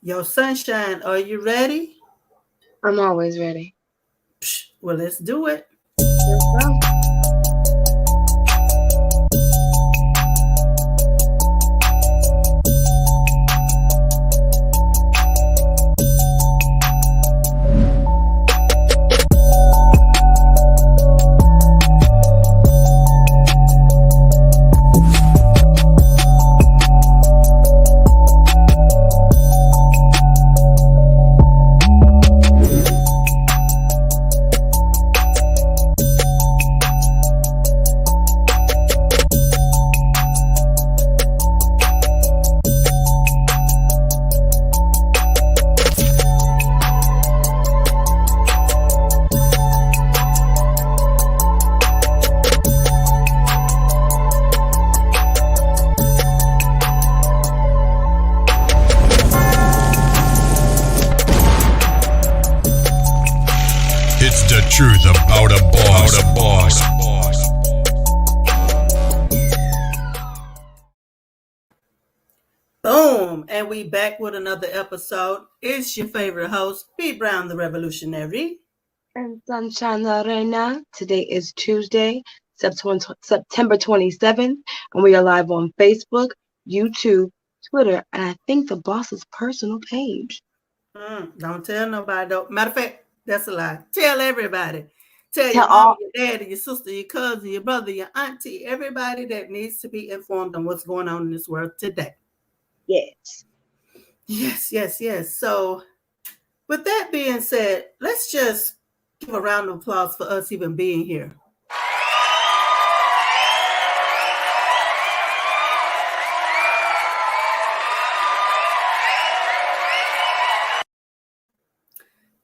Yo, Sunshine, are you ready? I'm always ready. Well, let's do it. Let's go. It's the truth about a boss. Boom. And we back with another episode. It's your favorite host, B. Brown, the Revolutionary. And Sunshine La Reina. Today is Tuesday, September 27th, and we are live on Facebook, YouTube, Twitter, and I think the boss's personal page. Don't tell nobody, though. Matter of fact, that's a lie. Tell everybody. Tell Tell your mom, all. your daddy, your sister, your cousin, your brother, your auntie, everybody that needs to be informed on what's going on in this world today. Yes. Yes. So, with that being said, let's just give a round of applause for us even being here.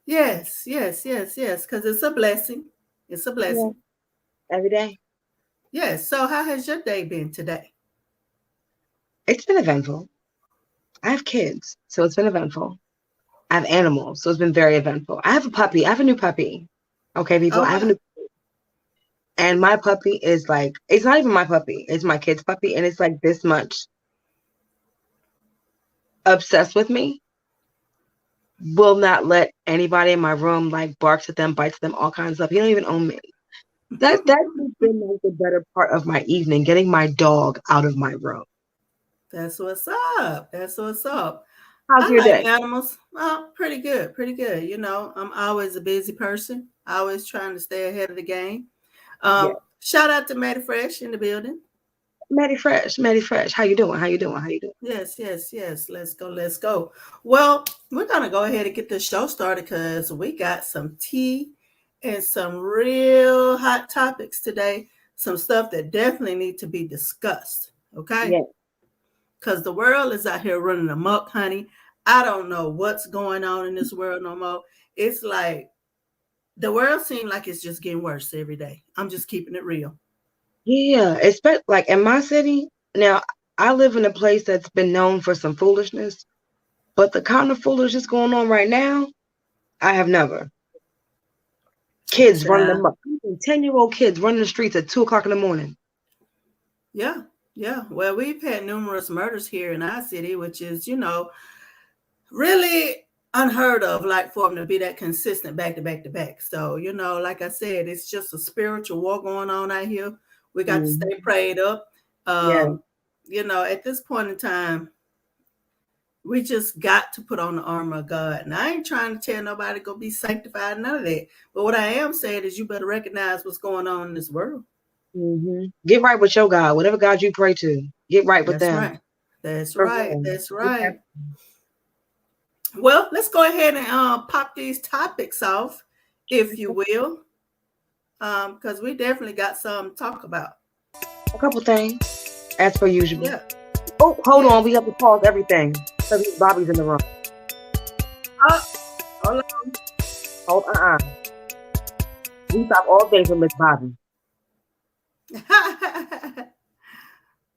Yes. Because it's a blessing. It's a Yeah. blessing. Every day. Yes. So, how has your day been today? It's been eventful. I have kids, so it's been eventful. I have animals, so it's been very eventful. I have a puppy. I have a new puppy. Okay, people. Oh, I have a wow. new, and my puppy is like, it's not even my puppy. It's my kid's puppy, and it's like this much obsessed with me. Will not let anybody in my room like barks at them, bites them, all kinds of stuff. He don't even own me. That's been like the better part of my evening, getting my dog out of my room. That's what's up. That's what's up. How's I your like day? animals. Well, pretty good. Pretty good. I'm always a busy person, always trying to stay ahead of the game. Yeah. Shout out to Matty Fresh in the building. Maddie Fresh. How you doing? How you doing? How you doing? Yes. Let's go. Well, we're gonna go ahead and get this show started because we got some tea and some real hot topics today. Some stuff that definitely need to be discussed. Okay, Yeah. because the world is out here running amok, honey. I don't know what's going on in this world no more. It's like the world seems like it's just getting worse every day. I'm just keeping it real. Yeah. Like in my city, now I live in a place that's been known for some foolishness, but the kind of foolishness going on right now, I have never. Kids running Child. them up. 10-year-old kids running the streets at 2 o'clock in the morning. Yeah. Well, we've had numerous murders here in our city, which is, really unheard of, like for them to be that consistent back to back to back. So, like I said, it's just a spiritual war going on out here. We got to Mhm. stay prayed up. Yeah. At this point in time, we just got to put on the armor of God. And I ain't trying to tell nobody to go be sanctified, none of that. But what I am saying is you better recognize what's going on in this world. Get right with your God, whatever God you pray to. Get right with That's them. right. That's For right. real. That's right. Well, let's go ahead and pop these topics off, if you will, because we definitely got some to talk about. A couple things, as per usual. Yeah. Oh, hold Yeah. on. We have to pause everything. Because Bobby's in the room. Oh, hold Hold We stop all day for Miss Bobby. on.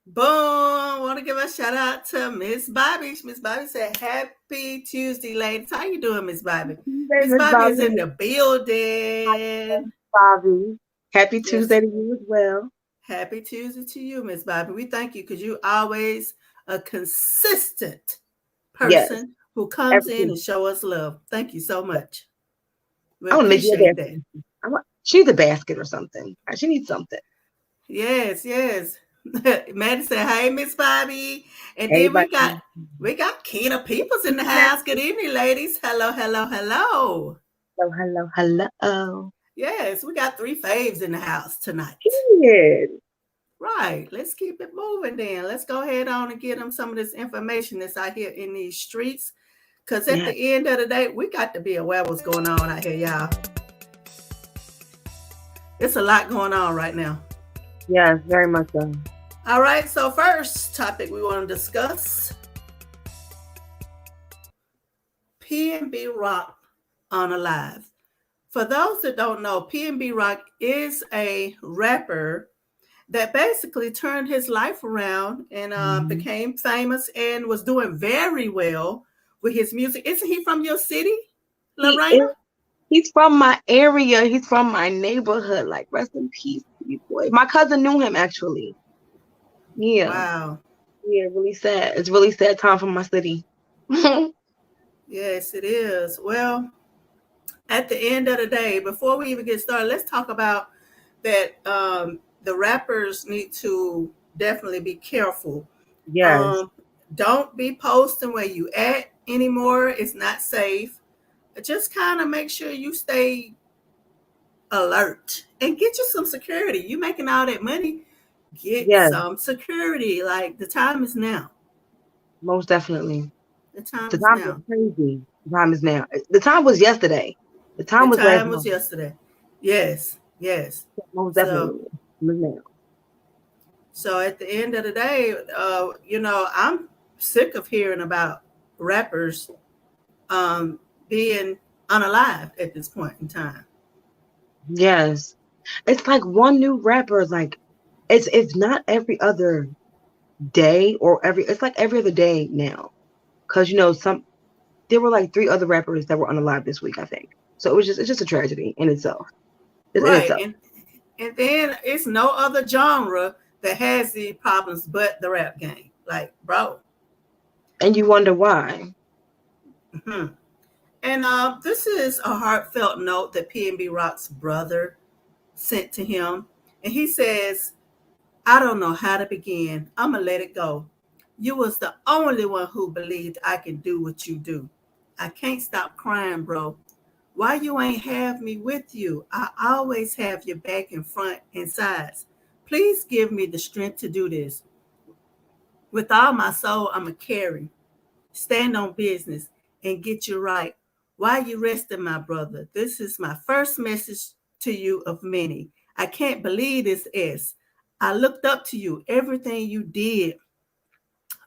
Boom. Want to give a shout out to Miss Bobby. Miss Bobby said, Happy Tuesday, ladies. How you doing, Miss Bobby? Tuesday, Miss Miss Bobby is Bobby. in the building. Bobby. Happy Yes. Tuesday to you as well. Happy Tuesday to you, Miss Bobby. We thank you because you always a consistent Yes. person who comes in and show us love. Thank you so much. We I want to make you a appreciate basket. that. She's a basket or something. She needs something. Yes, yes. Maddie said, "Hey, Miss Bobby," and then Everybody. we got Keena Peoples in the house. Good evening, ladies. Hello, hello, hello. Hello, hello, hello. Yes, we got 3 faves in the house tonight. Good. Right. Let's keep it moving then. Let's go ahead on and get them some of this information that's out here in these streets. Because at the end of the day, we got to be aware of what's going on out here, y'all. It's a lot going on right now. Yes, very much so. All right. So first topic we want to discuss, PNB Rock Unalived. For those that don't know, PNB Rock is a rapper that basically turned his life around and became famous and was doing very well with his music. Isn't he from your city, Lorena? He's from my area. He's from my neighborhood. Like, rest in peace, boy. My cousin knew him, actually. Yeah. Wow. Yeah, really sad. It's really sad time for my city. Yes, it is. Well, at the end of the day, before we even get started, let's talk about that the rappers need to definitely be careful. Yes. Don't be posting where you at anymore. It's not safe. Just kind of make sure you stay alert and get you some security. You making all that money, get some security. Like, the time is now. Most definitely. The time The is time now. is crazy. The time is now. The time was yesterday. The time was yesterday. Yes, yes. Most definitely. Now. So at the end of the day, I'm sick of hearing about rappers being unalive at this point in time. Yes. It's like one new rapper is like, it's not every other day or it's like every other day now. Cause there were like 3 other rappers that were unalive this week, I think. So it's just a tragedy in itself. Right. And then it's no other genre that has these problems but the rap game. Like, bro. And you wonder why. Mm-hmm. And this is a heartfelt note that PNB Rock's brother sent to him. And he says, "I don't know how to begin. I'm going to let it go. You was the only one who believed I could do what you do. I can't stop crying, bro. Why you ain't have me with you? I always have your back in front and sides. Please give me the strength to do this. With all my soul, I'm a carry. Stand on business and get you right. Why you resting, my brother? This is my first message to you of many. I can't believe this is. I looked up to you. Everything you did,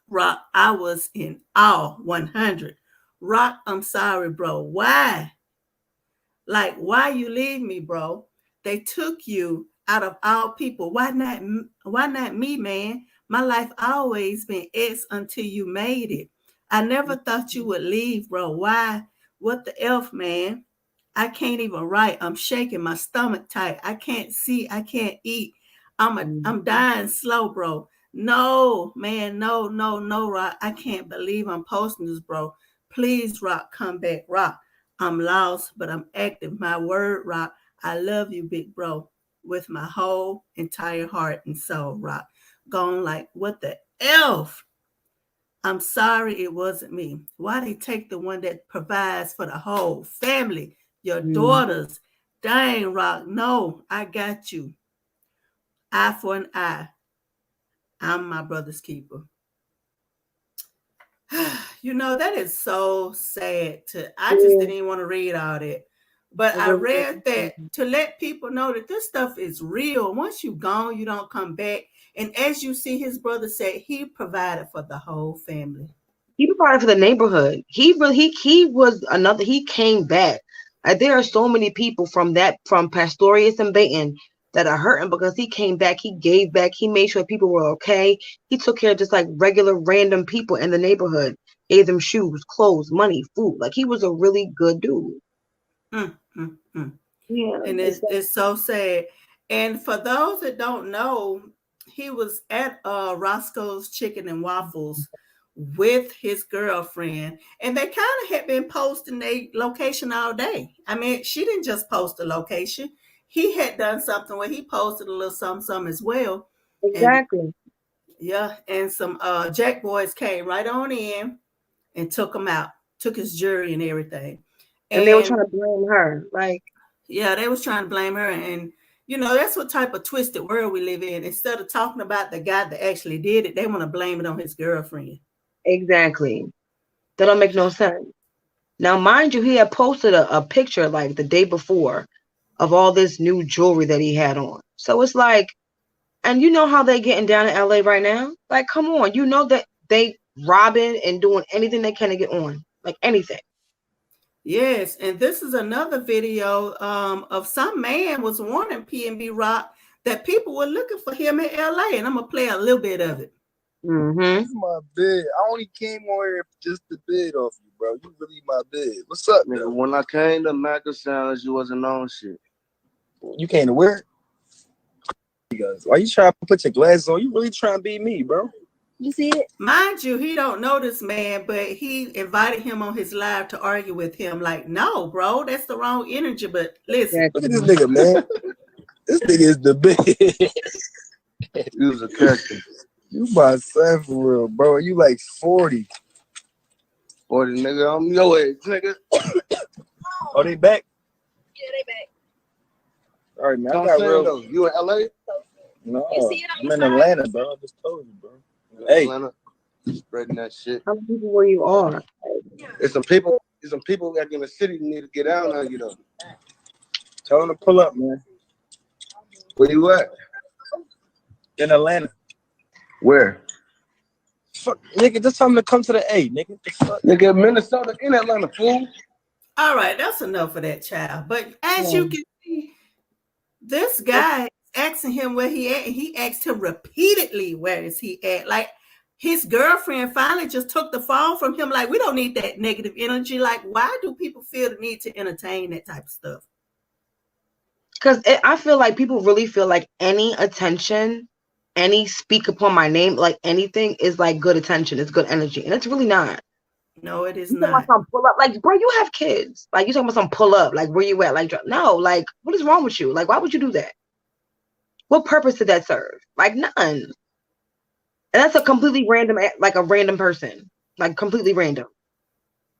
Rock, I was in awe. 100. Rock, I'm sorry, bro. Why? Like, why you leave me, bro? They took you out of all people. Why not me, man? My life always been X until you made it. I never thought you would leave, bro. Why? What the F, man? I can't even write. I'm shaking, my stomach tight. I can't see. I can't eat. I'm dying slow, bro. No, man, no, Rock. I can't believe I'm posting this, bro. Please, Rock, come back, Rock. I'm lost, but I'm active. My word, Rock. I love you, big bro, with my whole entire heart and soul, Rock. Gone like, what the F? I'm sorry it wasn't me. Why they take the one that provides for the whole family, your daughters? Dang, Rock. No, I got you. Eye for an eye. I'm my brother's keeper. That is so sad. I just didn't even want to read all that. But I read that to let people know that this stuff is real. Once you're gone, you don't come back. And as you see, his brother said he provided for the whole family. He provided for the neighborhood. He was another. He came back. There are so many people from Pastorius and Baton that are hurting because he came back. He gave back. He made sure people were okay. He took care of just like regular random people in the neighborhood. Gave them shoes, clothes, money, food. Like, he was a really good dude. Yeah, and it's so sad. And for those that don't know, he was at Roscoe's Chicken and Waffles with his girlfriend, and they kind of had been posting their location all day. I mean, she didn't just post the location. He had done something where he posted a little something as well. Exactly. And some Jack boys came right on in and took him out, took his jewelry and everything. And they were trying to blame her. Like, yeah, they was trying to blame her. And, that's what type of twisted world we live in. Instead of talking about the guy that actually did it, they want to blame it on his girlfriend. Exactly. That don't make no sense. Now, mind you, he had posted a picture like the day before of all this new jewelry that he had on. So it's like, and you know how they getting down in LA right now? Like, come on. You know that they robbing and doing anything they can to get on. Like anything. Yes, and this is another video of some man was warning PNB Rock that people were looking for him in LA, and I'm gonna play a little bit of it. This is my bed. I only came on here just to bed off you, bro. You really my bed. What's up, nigga? When I came to Macca Sounds, you wasn't on shit. You came to where? Why you trying to put your glasses on? You really trying to beat me, bro? You see it? Mind you, he don't know this man, but he invited him on his live to argue with him. Like, no, bro, that's the wrong energy. But listen, look at this nigga, man. This nigga is the best. He was a character. You my son for real, bro. You like 40. 40, nigga. I'm your age, nigga. Oh, they back? Yeah, they back. All right, man. Don't I got say real. though. You in LA? No, You see it on I'm the in side? Atlanta, bro. I just told you, bro. Hey. Atlanta. Spreading that shit. How many people where you are? There's some people back in the city who need to get out now, Tell them to pull up, man. Where you at? In Atlanta. Where? Fuck, nigga, just tell them to come to the A, nigga. Nigga, Minnesota in Atlanta, fool. all right, that's enough of that, child. But as you can see, this guy asking him where he at, and he asked him repeatedly where is he at. Like, his girlfriend finally just took the fall from him. Like, we don't need that negative energy. Like, why do people feel the need to entertain that type of stuff? Because I feel like people really feel like any attention, any speak upon my name, like anything is like good attention. It's good energy. And it's really not. No, it is You talking not. about some pull up, like, bro, you have kids. Like, you talking about some pull up, like, where you at? Like, no, like, what is wrong with you? Like, why would you do that? What purpose did that serve? Like, none. And that's a completely random, like a random person, like completely random.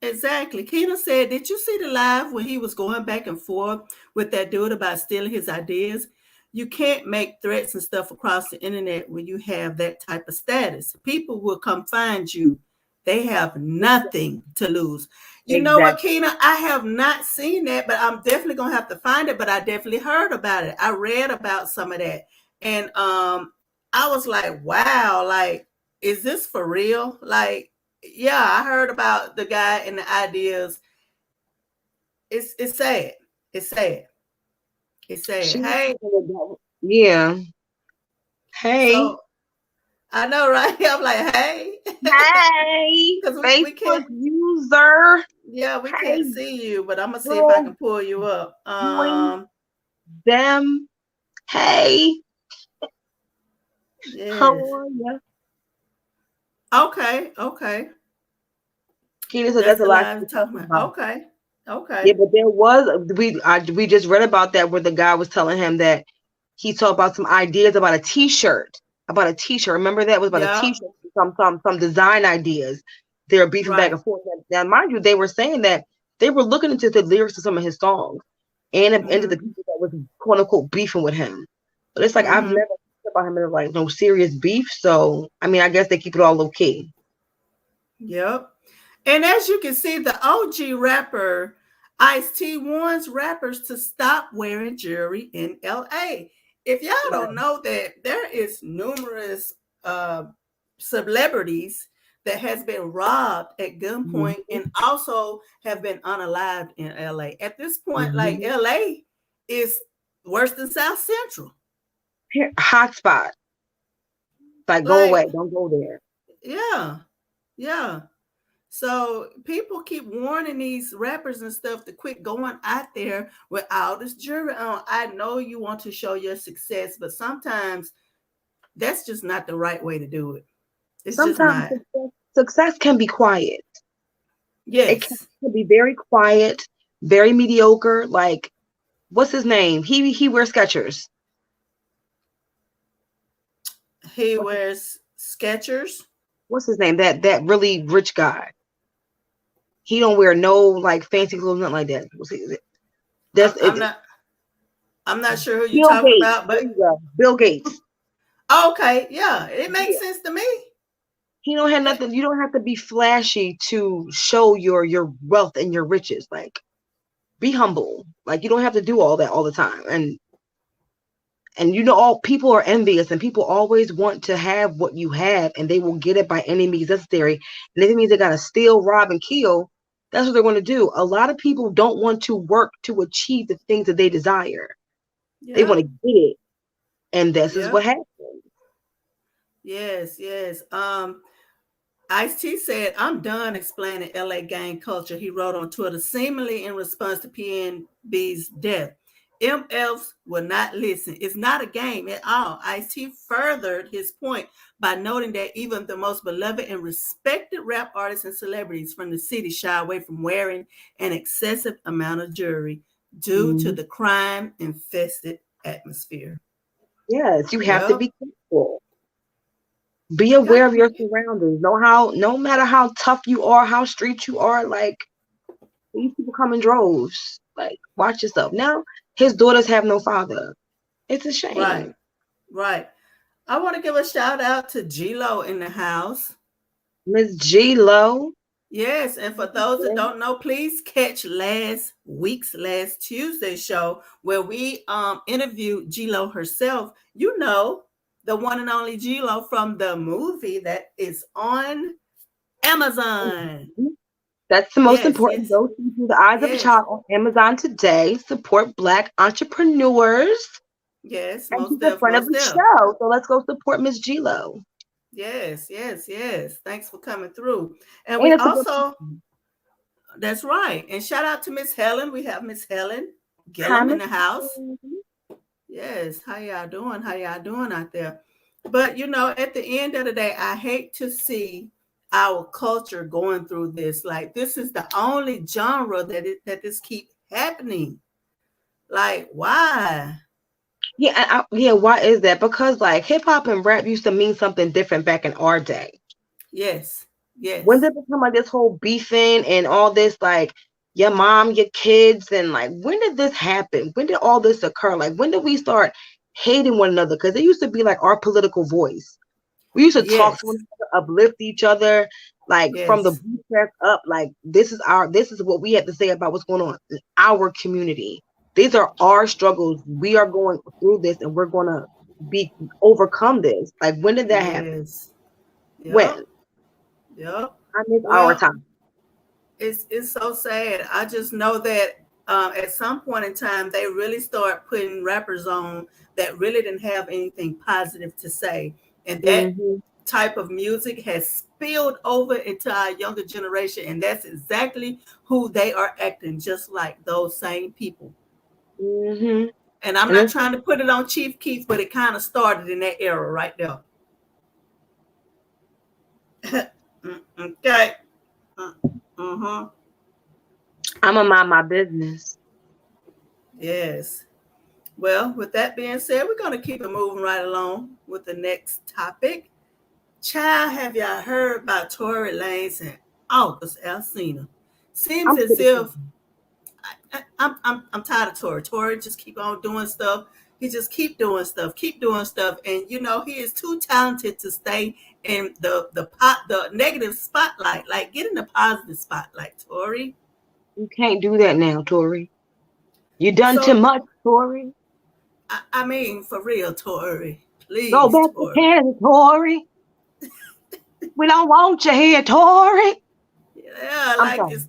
Exactly. Keena said, did you see the live when he was going back and forth with that dude about stealing his ideas? You can't make threats and stuff across the internet when you have that type of status. People will come find you. They have nothing to lose. You know what, Keena? I have not seen that, but I'm definitely going to have to find it. But I definitely heard about it. I read about some of that. And I was like, wow, like, is this for real? Like, yeah, I heard about the guy and the ideas. It's sad. It's sad. It's sad. Hey. Yeah. Hey. So, I know, right? I'm like, hey. Hey. Because we can't, user. Yeah, we can't see you, but I'm going to see if I can pull you up. Them. Hey. Yes. How are you? Okay. Keena said that's a lot to talk about. Okay. Yeah, but there was we just read about that where the guy was telling him that he talked about some ideas about a t-shirt. Remember that? It was about a t-shirt, some design ideas. They were beefing back and forth. Now, mind you, they were saying that they were looking into the lyrics of some of his songs and into the people that was quote unquote beefing with him. But it's like I've never heard about him in like no serious beef. So I mean, I guess they keep it all low key. Yep. And as you can see, the OG rapper Ice-T warns rappers to stop wearing jewelry in LA. If y'all don't know that there is numerous celebrities that has been robbed at gunpoint and also have been unalived in LA. At this point, like LA is worse than South Central. Hotspot. Like, go away. Don't go there. Yeah. So people keep warning these rappers and stuff to quit going out there with all this jewelry on. I know you want to show your success, but sometimes that's just not the right way to do it. It's sometimes just not. success can be quiet. It Yes. can be very quiet, very mediocre. Like, what's his name? He wears Skechers. He wears Skechers. What's his name? That really rich guy. He don't wear no like fancy clothes, nothing like that. That's I'm it. not. I'm not sure who you're Bill talking Gates. about, There but you go. Bill Gates. okay, yeah, it makes Yeah. sense to me. He don't have nothing. You don't have to be flashy to show your wealth and your riches. Like, be humble. Like, you don't have to do all that all the time. And you know, all people are envious, and people always want to have what you have, and they will get it by any means necessary. And if it means they gotta steal, rob, and kill, that's what they're going to do. A lot of people don't want to work to achieve the things that they desire. They want Yeah, to get it, and this is yeah, what happens. yes, yes. Ice-T said, "I'm done explaining LA gang culture." He wrote on Twitter, seemingly in response to PNB's death. MFs will not listen. It's not a game at all. Ice-T furthered his point by noting that even the most beloved and respected rap artists and celebrities from the city shy away from wearing an excessive amount of jewelry due to the crime-infested atmosphere. Yes, you have to Well, be careful. Be you got aware to of your be. surroundings. Know how, no matter how tough you are, how street you are, like, these people come in droves. Like, watch yourself. Now, his daughters have no father. It's a Right, shame. right. I want to give a shout out to G-Lo in the house. Miss G Lo. Yes, and for those that don't know, please catch last Tuesday show where we interviewed G-Lo herself. You know, the one and only G-Lo from the movie that is on Amazon. That's the most Yes, important. yes, Go see Through the Eyes of a yes, Child on Amazon today. Support Black entrepreneurs. yes, And she's most a deaf, friend of most the deaf. show. So let's go support Miss G Lo. Yes, yes, yes. Thanks for coming through. And And we it's a good also, that's right. And shout out to Miss Helen. We have Miss Helen Gillum in comment. the house. Yes. How y'all doing? How y'all doing out there? But you know, at the end of the day, I hate to see our culture going through this. Like this is the only genre that this keep happening. Like why? Yeah, yeah. Why is that? Because like hip hop and rap used to mean something different back in our day. Yes. When Yes. did it become like this whole beefing and all this like your mom, your kids, and like when did this happen? When did all this occur? Like when did we start hating one another? Because it used to be like our political voice. We used to talk Yes. to one another, uplift each other, like from the Yes. bootstraps up. Like this is what we have to say about what's going on in our community. These are our struggles. We are going through this, and we're gonna be overcome this. Like when did that happen? Yes. Yep. When? Yep. I miss our Well, time. it's so sad. I just know that at some point in time they really start putting rappers on that really didn't have anything positive to say, and that Mm-hmm. type of music has spilled over into our younger generation, and that's exactly who they are acting just like those same people. Mm-hmm. And I'm And not it's trying to put it on Chief Keef, but it kind of started in that era right there. Okay. Mm-hmm. I'm gonna mind my business. Yes. Well, with that being said, we're going to keep it moving right along with the next topic. Child, have y'all heard about Tory Lanez and August Alsina? Seems I'm as sick of if talking. I'm tired of Tory. Tory just keep on doing stuff. He just keep doing stuff, and you know he is too talented to stay in the negative spotlight. Like get in the positive spotlight, Tory. You can't do that now, Tori. You done too So much, Tori. I mean, for real, Tory, Go please, back to Tory. Canada, Tori. We don't want you here, Tori. Yeah, I'm like sorry.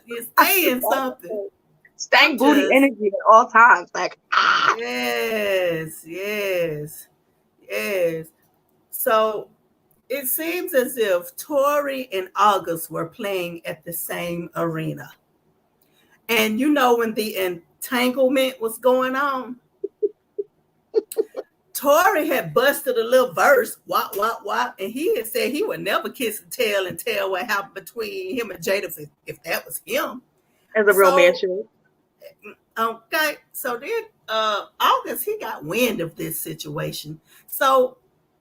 you're saying something. I'm Stank booty just energy at all times. Like, ah. yes, yes, yes. So it seems as if Tory and August were playing at the same arena. And you know when the entanglement was going on, Tory had busted a little verse, wop, wop, wop, and he had said he would never kiss and tell what happened between him and Jada if that was him. As a real man should. Okay, so then August, he got wind of this situation. So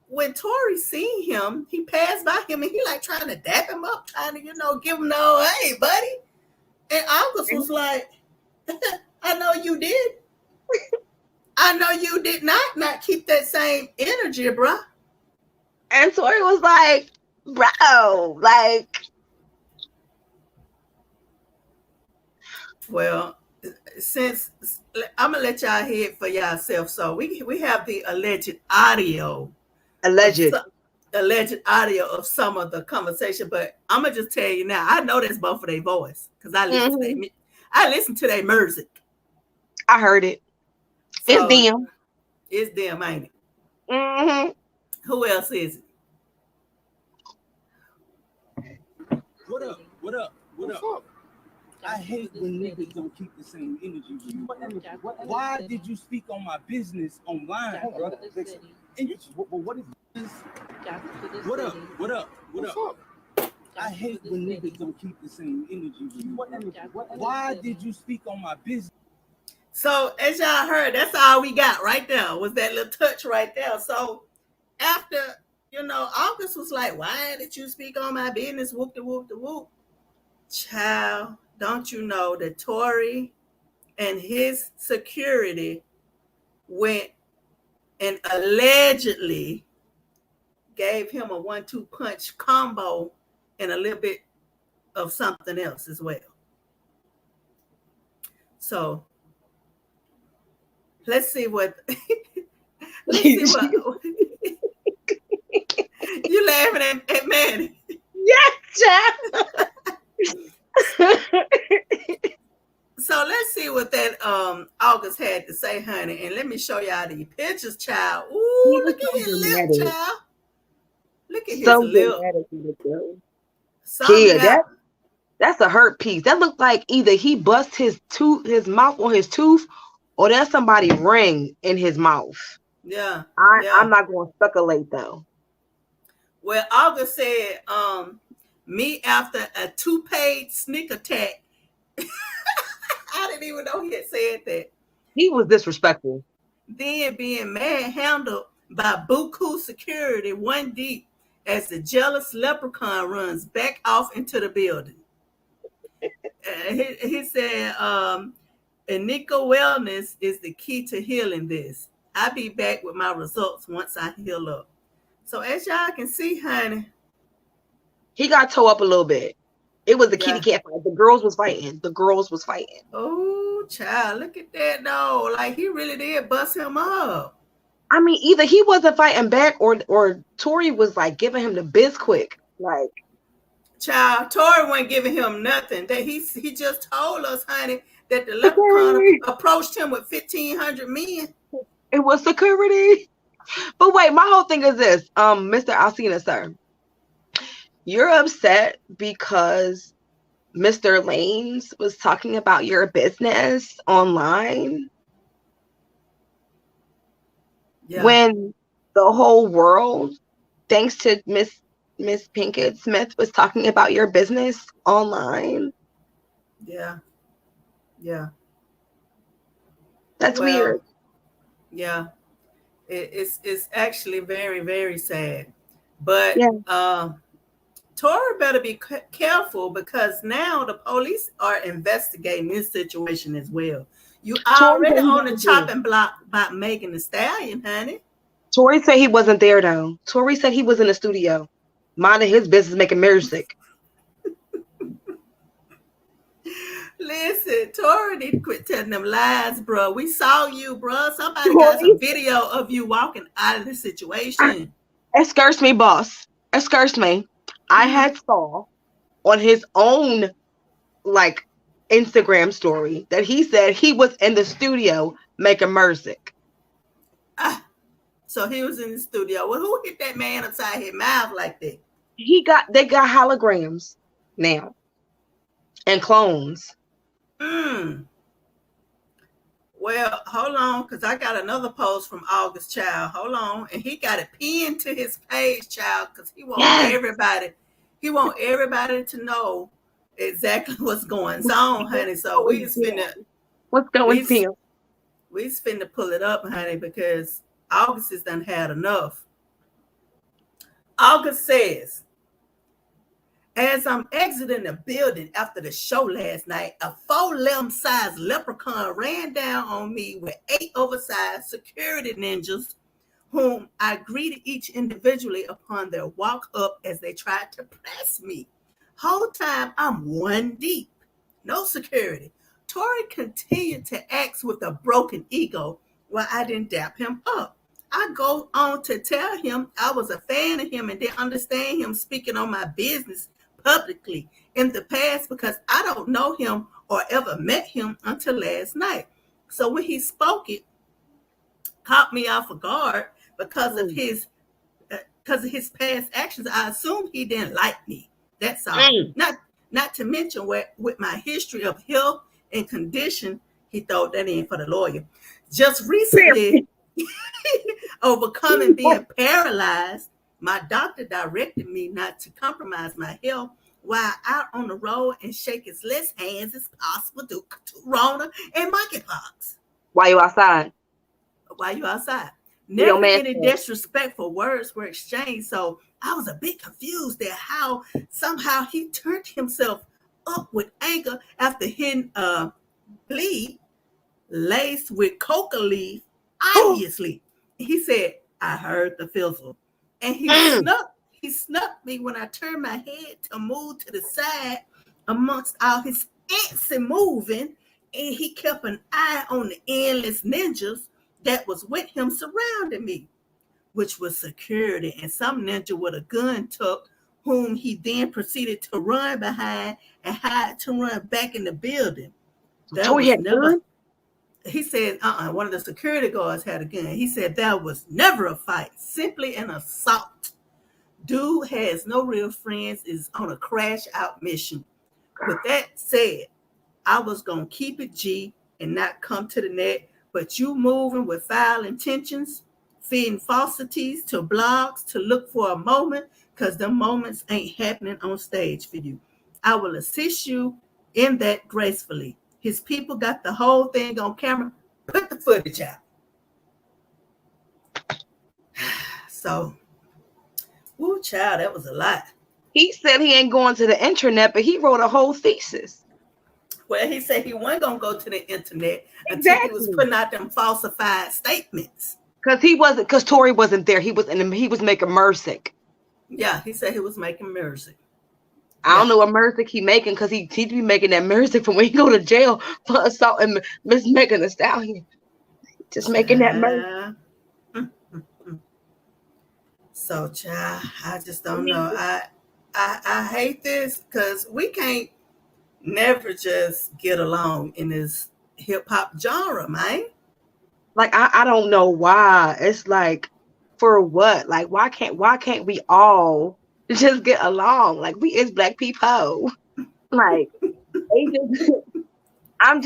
when Tory seen him, he passed by him and he like trying to dap him up, trying to, give him no, hey, buddy. And August was like, I know you did. I know you did not keep that same energy, bro. And Tory was like, bro, like. Well, since I'm gonna let y'all hear it for yourself. So we have the alleged audio of some of the conversation, but I'm gonna just tell you now, I know that's both of their voice because I listen to their music. I heard it. So, it's them, ain't it? Mm-hmm. Who else is it? What up? I hate when niggas don't keep the same energy with you. Why did you speak on my business online, bro? And you, what is this? What up? I hate when niggas don't keep the same energy with you. Why did you speak on my business? So as y'all heard, that's all we got right there was that little touch right there. So after, August was like, why did you speak on my business? Whoop the whoop the whoop. Child, don't you know that Tory and his security went and allegedly gave him a 1-2 punch combo and a little bit of something else as well. So let's see what you laughing at Manny. Yes, child. So let's see what that August had to say, honey. And let me show y'all the pictures, child. Ooh, look at his lip, child. Look at his lip. Yeah, that's a hurt piece. That looked like either he bust his mouth on his tooth, or there's somebody ring in his mouth. Yeah. I'm not going to speculate though. Well, August said, me after a 2-page sneak attack. I didn't even know he had said that. He was disrespectful. Then being manhandled by Buku security 1 deep as the jealous leprechaun runs back off into the building. He said, Nico wellness is the key to healing this. I'll be back with my results once I heal up. So as y'all can see, honey, he got toe up a little bit. It was the kitty cat fight. The girls was fighting. Oh, child, look at that though. Like he really did bust him up. I mean, either he wasn't fighting back or Tory was like giving him the biz quick. Like, child, Tory wasn't giving him nothing. That he just told us, honey, that the leprechaun approached him with 1,500 men. It was security. But wait, my whole thing is this, Mr. Alsina, sir. You're upset because Mr. Lanez was talking about your business online. Yeah. When the whole world, thanks to Miss Pinkett Smith, was talking about your business online. Yeah. That's weird. Yeah. It's actually very, very sad. But Tory better be careful because now the police are investigating this situation as well. You already on the chopping block about Megan Thee Stallion, honey. Tory said he wasn't there though. Tory said he was in the studio, minding his business, making music. Listen, Tory need to quit telling them lies, bro. We saw you, bro. Somebody got some video of you walking out of the situation. Excuse me, boss. Excuse me. I had saw on his own like Instagram story that he said he was in the studio making music. So he was in the studio. Well, who hit that man upside his mouth like that? They got holograms now and clones. Well, hold on, because I got another post from August Child. Hold on. And he got it pinned to his page, child, because he want everybody to know exactly what's going on, honey. So What's going on? we finna pull it up, honey, because August has done had enough. August says, as I'm exiting the building after the show last night, a 4-limb-sized leprechaun ran down on me with 8 oversized security ninjas, whom I greeted each individually upon their walk up as they tried to press me. Whole time I'm 1 deep, no security. Tory continued to act with a broken ego while I didn't dap him up. I go on to tell him I was a fan of him and didn't understand him speaking on my business publicly in the past because I don't know him or ever met him until last night. So when he spoke, it caught me off guard because of his past actions. I assumed he didn't like me. That's all. Not to mention with my history of health and condition, he thought that in for the lawyer. Just recently, overcoming being paralyzed, my doctor directed me not to compromise my health while out on the road and shake as less hands as possible due to Rona and monkeypox. Why you outside? Never any disrespectful words were exchanged, so I was a bit confused at how somehow he turned himself up with anger after hitting bleed laced with coca leaf. Obviously, he said, I heard the fizzle. And he snuck me when I turned my head to move to the side amongst all his ants and moving. And he kept an eye on the endless ninjas that was with him surrounding me, which was security and some ninja with a gun tucked, whom he then proceeded to run behind and hide to run back in the building. He said, one of the security guards had a gun. He said that was never a fight, simply an assault. Dude has no real friends, is on a crash out mission. With that said, I was going to keep it G and not come to the net, but you moving with foul intentions, feeding falsities to blogs to look for a moment, because the moments ain't happening on stage for you. I will assist you in that gracefully. His people got the whole thing on camera. Put the footage out. So, woo, child, that was a lot. He said he ain't going to the internet, but he wrote a whole thesis. Well, he said he wasn't going to go to the internet until he was putting out them falsified statements. Because Tory wasn't there. He was making music. Yeah, he said he was making music. I don't know what music he making, because he be making that music from when he go to jail for assault and Miss Megan Thee Stallion. Just making that music. So, child, I just don't know. I hate this because we can't never just get along in this hip hop genre, man. Like I don't know why. It's like, for what? Like why can't we all just get along? Like we is black people. Like I'm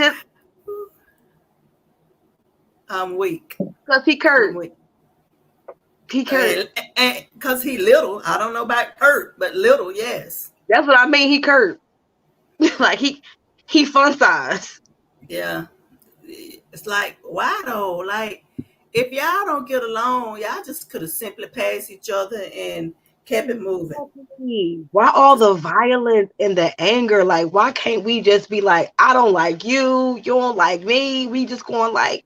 weak. Because he cursed. He cursed. Because he little. I don't know about hurt, but little, yes. That's what I mean. He cursed. Like he fun size. Yeah. It's like, why though? Like, if y'all don't get along, y'all just could have simply passed each other and kept it moving. Why all the violence and the anger? Like, why can't we just be like, I don't like you, you don't like me, we just going like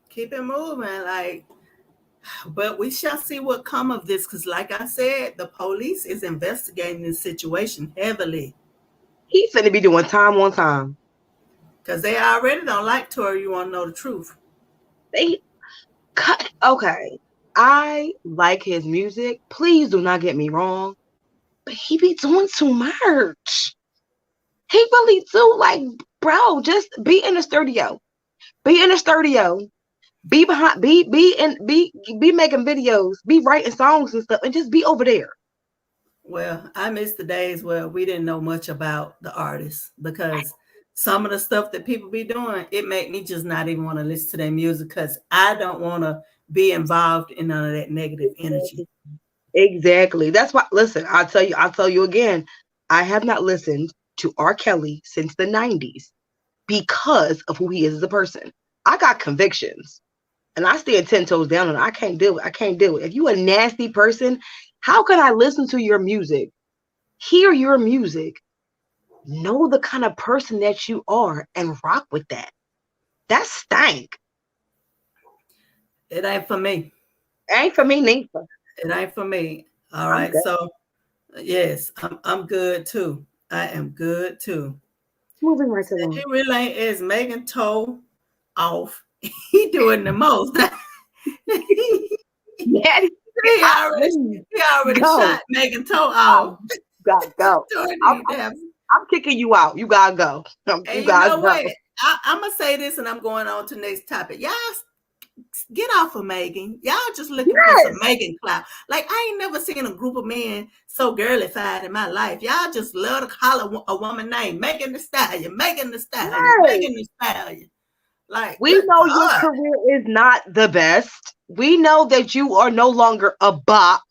keep it moving, like. But we shall see what come of this, because like I said, the police is investigating this situation heavily. He's finna be doing time on time. Because they already don't like Tory. You want to know the truth? Okay. I like his music. Please do not get me wrong. But he be doing too much. He really do. Like, bro, just be in the studio. Be in the studio. Be behind, be making videos, be writing songs and stuff, and just be over there. Well, I miss the days where we didn't know much about the artists, because some of the stuff that people be doing, it make me just not even want to listen to their music because I don't want to be involved in none of that negative energy. Exactly. That's why. Listen, I'll tell you again. I have not listened to R. Kelly since the 90s because of who he is as a person. I got convictions, and I stand 10 toes down, and I can't do it. I can't do it. If you a nasty person, how can I listen to your music, hear your music, know the kind of person that you are, and rock with that? That stank. It ain't for me. Ain't for me neither. It ain't for me. All right. So yes, I'm good too. I am good too. Moving right along. He really ain't as Megan toe off. He doing the most. Yeah, he already shot Megan toe off. Gotta go. I'm kicking you out. You gotta go. You gotta go. I'm gonna say this, and I'm going on to the next topic. Y'all get off of Megan. Y'all just looking for some Megan clout. Like, I ain't never seen a group of men so girlified in my life. Y'all just love to holler a woman name, Megan Thee Stallion, Megan Thee Stallion, Megan Thee Stallion. Like, we know your career is not the best. We know that you are no longer a bop.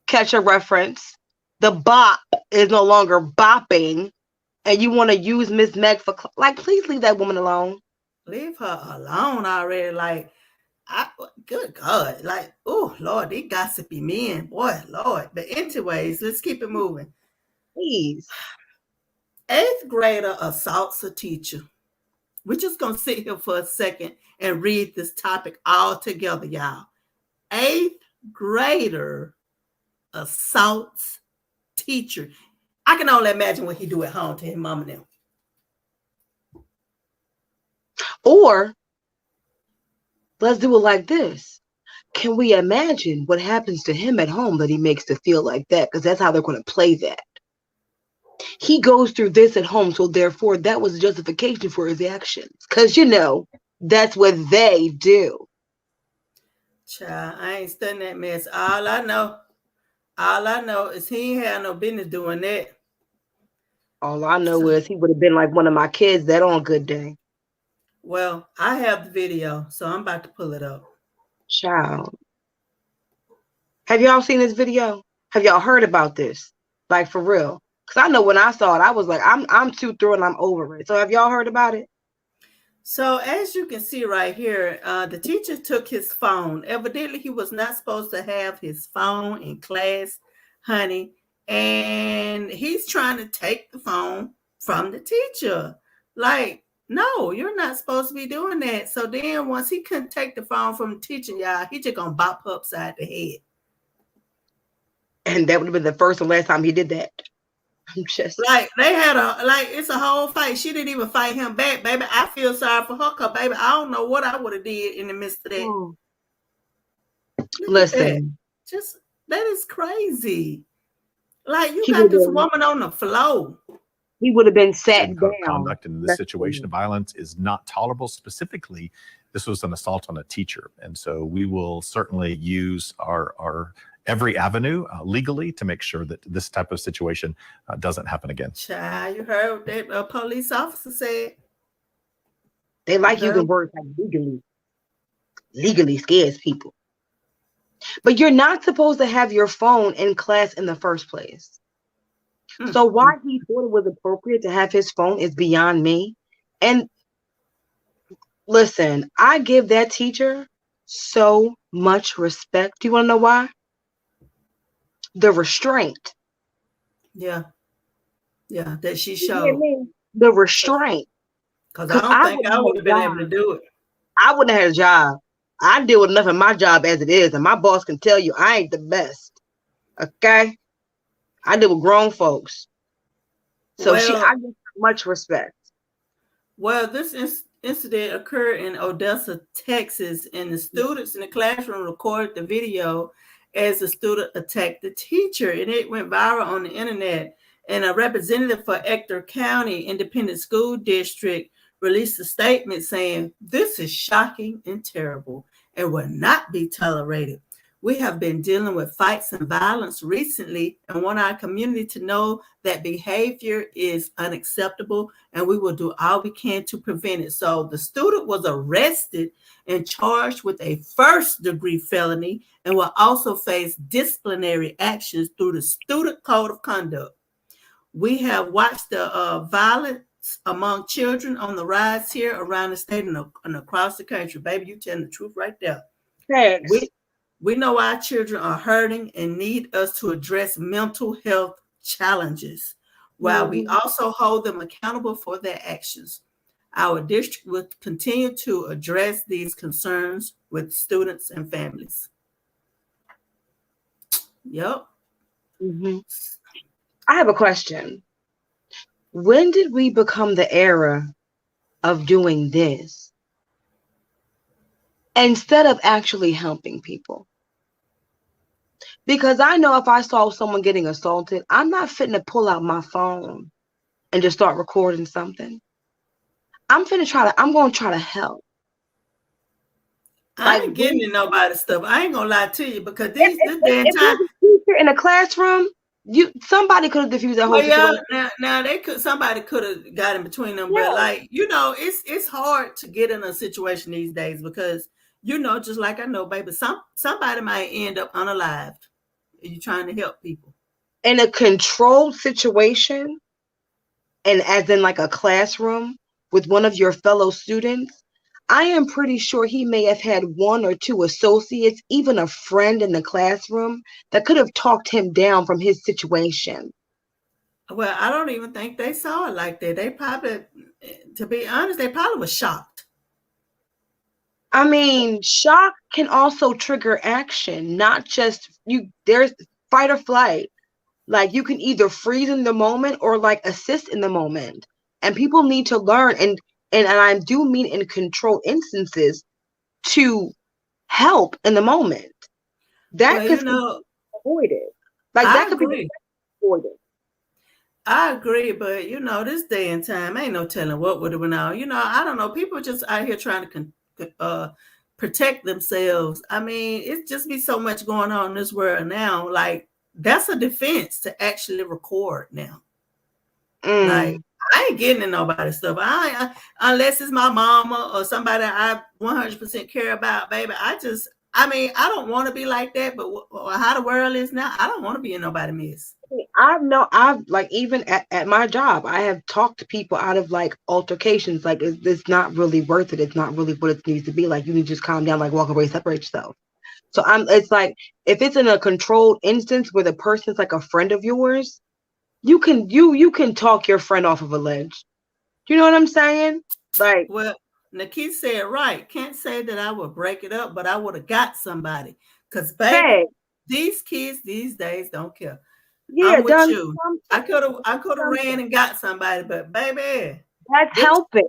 Catch a reference. The bop is no longer bopping, and you want to use Miss Meg for like, please leave that woman alone. Leave her alone already. Like, good God. Like, oh, Lord, these gossipy men. Boy, Lord. But anyways, let's keep it moving. Please. 8th grader assaults a teacher. We're just going to sit here for a second and read this topic all together, y'all. 8th grader assaults teacher. I can only imagine what he do at home to his mom and them. Or let's do it like this. Can we imagine what happens to him at home that he makes to feel like that? Because that's how they're going to play that. He goes through this at home, so therefore that was justification for his actions. Because, you know, that's what they do. Child, I ain't studying that mess. All I know is he ain't had no business doing that. All I know is he would have been like one of my kids that on Good Day. Well, I have the video, so I'm about to pull it up. Child. Have y'all seen this video? Have y'all heard about this? Like, for real? Because I know when I saw it, I was like, I'm too through and I'm over it. So have y'all heard about it? So as you can see right here, the teacher took his phone. Evidently, he was not supposed to have his phone in class, honey. And he's trying to take the phone from the teacher. Like, no, you're not supposed to be doing that. So then once he couldn't take the phone from the teacher, y'all, he just gonna bop her upside the head. And that would have been the first and last time he did that. I'm just like, they had it's a whole fight. She didn't even fight him back, baby. I feel sorry for her, because, baby, I don't know what I would have did in the midst of that. Oh. Listen. That is crazy. Like, you got this woman on the floor. He would have been sat down. Conduct in this situation of violence is not tolerable. Specifically, this was an assault on a teacher. And so we will certainly use our every avenue legally to make sure that this type of situation doesn't happen again. Child, you heard what that police officer said. They like using words like legally. Legally scares people. But you're not supposed to have your phone in class in the first place. So why he thought it was appropriate to have his phone is beyond me. And listen, I give that teacher so much respect. Do you want to know why? The restraint. Yeah, that she showed. The restraint. Because I don't think I would have been able to do it. I wouldn't have had a job. I deal with enough in my job as it is, and my boss can tell you I ain't the best. Okay? I deal with grown folks. So I give much respect. Well, this incident occurred in Odessa, Texas, and the students in the classroom recorded the video as the student attacked the teacher, and it went viral on the internet. And a representative for Ector County Independent School District released a statement saying, "This is shocking and terrible and will not be tolerated. We have been dealing with fights and violence recently and want our community to know that behavior is unacceptable and we will do all we can to prevent it. So the student was arrested and charged with a first-degree felony and will also face disciplinary actions through the Student Code of Conduct. We have watched the violence among children on the rise here around the state and across the country. Baby, you telling the truth right there. Thanks. We know our children are hurting and need us to address mental health challenges, while we also hold them accountable for their actions. Our district will continue to address these concerns with students and families. Yep. I have a question. When did we become the era of doing this instead of actually helping people? Because I know if I saw someone getting assaulted, I'm not fitting to pull out my phone and just start recording something. I'm going to try to help. I ain't getting in nobody's stuff. I ain't gonna lie to you because this day and time in a classroom, somebody could have diffused that whole situation. Now somebody could have got in between them, but like it's hard to get in a situation these days because just like I know, baby, somebody might end up unalived. You trying to help people in a controlled situation, and as in like a classroom with one of your fellow students. I am pretty sure he may have had one or two associates, even a friend in the classroom that could have talked him down from his situation. Well, I don't even think they saw it like that. They probably, to be honest, they probably was shocked. I mean, shock can also trigger action, not just there's fight or flight. Like you can either freeze in the moment or like assist in the moment. And people need to learn and I do mean in controlled instances to help in the moment. That could be avoided. Like that could be avoided. I agree, but this day and time, ain't no telling what would have been out. I don't know. People just out here trying to protect themselves. I mean, it's just be so much going on in this world now. Like that's a defense to actually record now. Like I ain't getting in nobody's stuff. Unless it's my mama or somebody I 100% care about, baby. I don't want to be like that, but how the world is now, I don't want to be in nobody's mess. I've like even at my job, I have talked to people out of like altercations. Like it's not really worth it. It's not really what it needs to be. Like you need to just calm down, like walk away, separate yourself. So it's like if it's in a controlled instance where the person's like a friend of yours, you can talk your friend off of a ledge. You know what I'm saying? Like, well, Nikki said right. Can't say that I would break it up, but I would have got somebody. Because baby, these kids these days don't care. Yeah, I'm with you. I could have ran and got somebody, but baby, that's helping.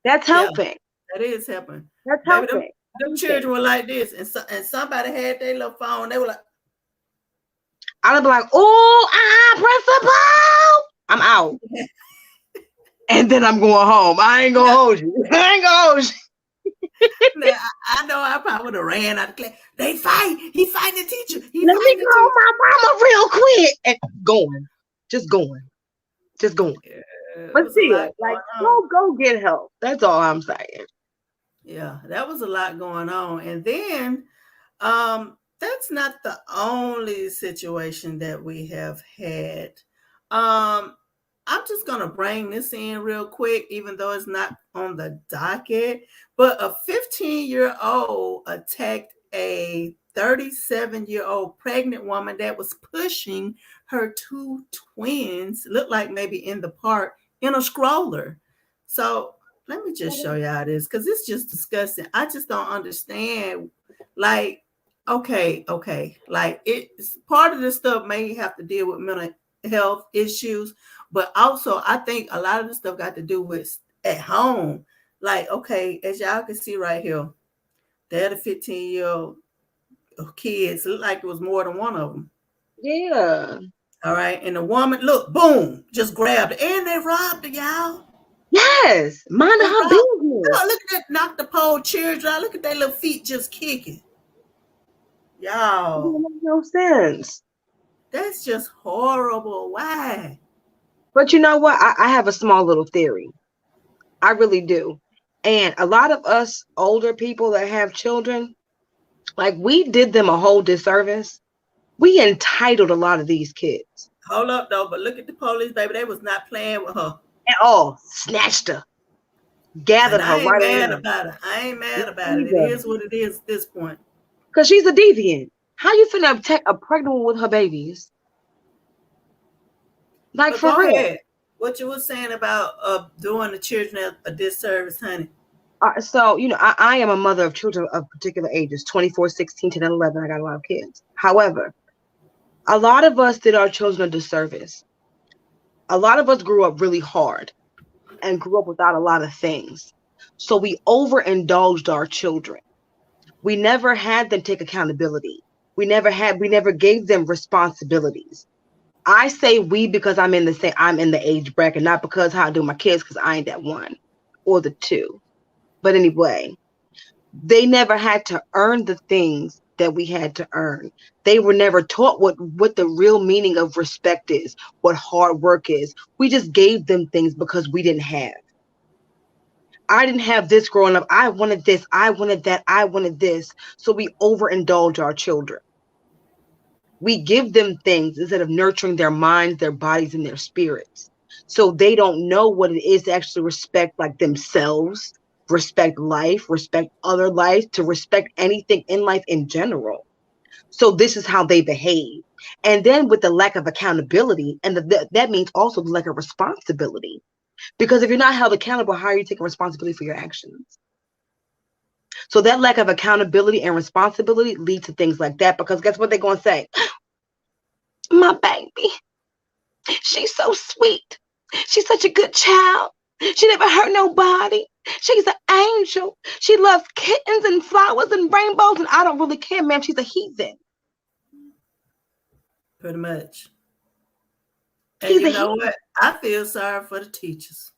That's helping. Yeah, that is helping. That's helping. Baby, them children were like this, and somebody had their little phone. They were like, I'd be like, principal, I'm out. And then I'm going home. I ain't gonna hold you. Now, I know I probably would have ran out of class. They fight. He fighting the teacher. Let me call my mama real quick. And just going. Yeah, but see, like, go get help. That's all I'm saying. Yeah, that was a lot going on. And then, that's not the only situation that we have had. I'm just going to bring this in real quick, even though it's not on the docket. But a 15-year-old attacked a 37-year-old pregnant woman that was pushing her two twins, looked like maybe in the park, in a stroller. So let me just show y'all this because it's just disgusting. I just don't understand. Like, okay. Like it's part of this stuff may have to deal with mental health issues, but also I think a lot of this stuff got to do with at home. Like, okay, as y'all can see right here, they're the 15-year-old kids. Look like it was more than one of them. Yeah. All right. And the woman, look, boom, just grabbed it. And they robbed her, y'all. Yes. Mind her business. Look at that, knock the pole chairs out. Look at their little feet just kicking. Y'all, makes no sense. that's just horrible. Why? But you know what? I have a small little theory. I really do. And a lot of us older people that have children, like we did them a whole disservice. We entitled a lot of these kids. Hold up, though. But look at the police, baby. They was not playing with her. At all. Snatched her. Gathered And her I ain't right mad on. about it. I ain't mad about it. It Either. is what it is at this point. Because she's a deviant. How you finna protect a pregnant with her babies? Like But for go real. ahead. What you were saying about doing the children a disservice, honey. So, I am a mother of children of particular ages, 24, 16, 10, and 11. I got a lot of kids. However, a lot of us did our children a disservice. A lot of us grew up really hard and grew up without a lot of things. So we overindulged our children. We never had them take accountability. We never gave them responsibilities. I say we because I'm in the age bracket, not because how I do my kids, because I ain't that one or the two. But anyway, they never had to earn the things that we had to earn. They were never taught what the real meaning of respect is, what hard work is. We just gave them things because we didn't have. I didn't have this growing up. I wanted this. I wanted that. I wanted this. So we overindulge our children. We give them things instead of nurturing their minds, their bodies, and their spirits. So they don't know what it is to actually respect like themselves, respect life, respect other life, to respect anything in life in general. So this is how they behave. And then with the lack of accountability, and that means also the lack of responsibility. Because if you're not held accountable, how are you taking responsibility for your actions? So that lack of accountability and responsibility leads to things like that. Because guess what they're going to say? My baby, she's so sweet. She's such a good child. She never hurt nobody. She's an angel. She loves kittens and flowers and rainbows. And I don't really care, ma'am. She's a heathen. Pretty much. And you know what? I feel sorry for the teachers.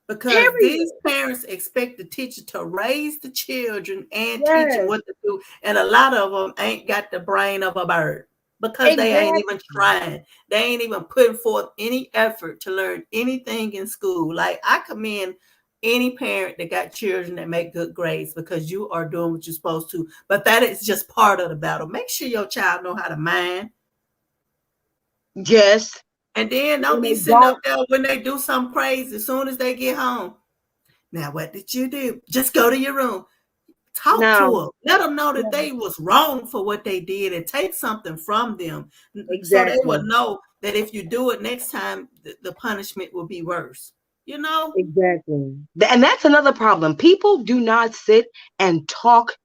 Because these parents expect the teacher to raise the children and teach them what to do. And a lot of them ain't got the brain of a bird. Because they ain't even trying. They ain't even putting forth any effort to learn anything in school. Like, I commend any parent that got children that make good grades because you are doing what you're supposed to. But that is just part of the battle. Make sure your child know how to mind. Yes. And then don't be sitting up there when they do something crazy as soon as they get home. Now, what did you do? Just go to your room. Talk to them. Let them know that they was wrong for what they did and take something from them. So they will know that if you do it next time, the punishment will be worse. You know? Exactly. And that's another problem. People do not sit and talk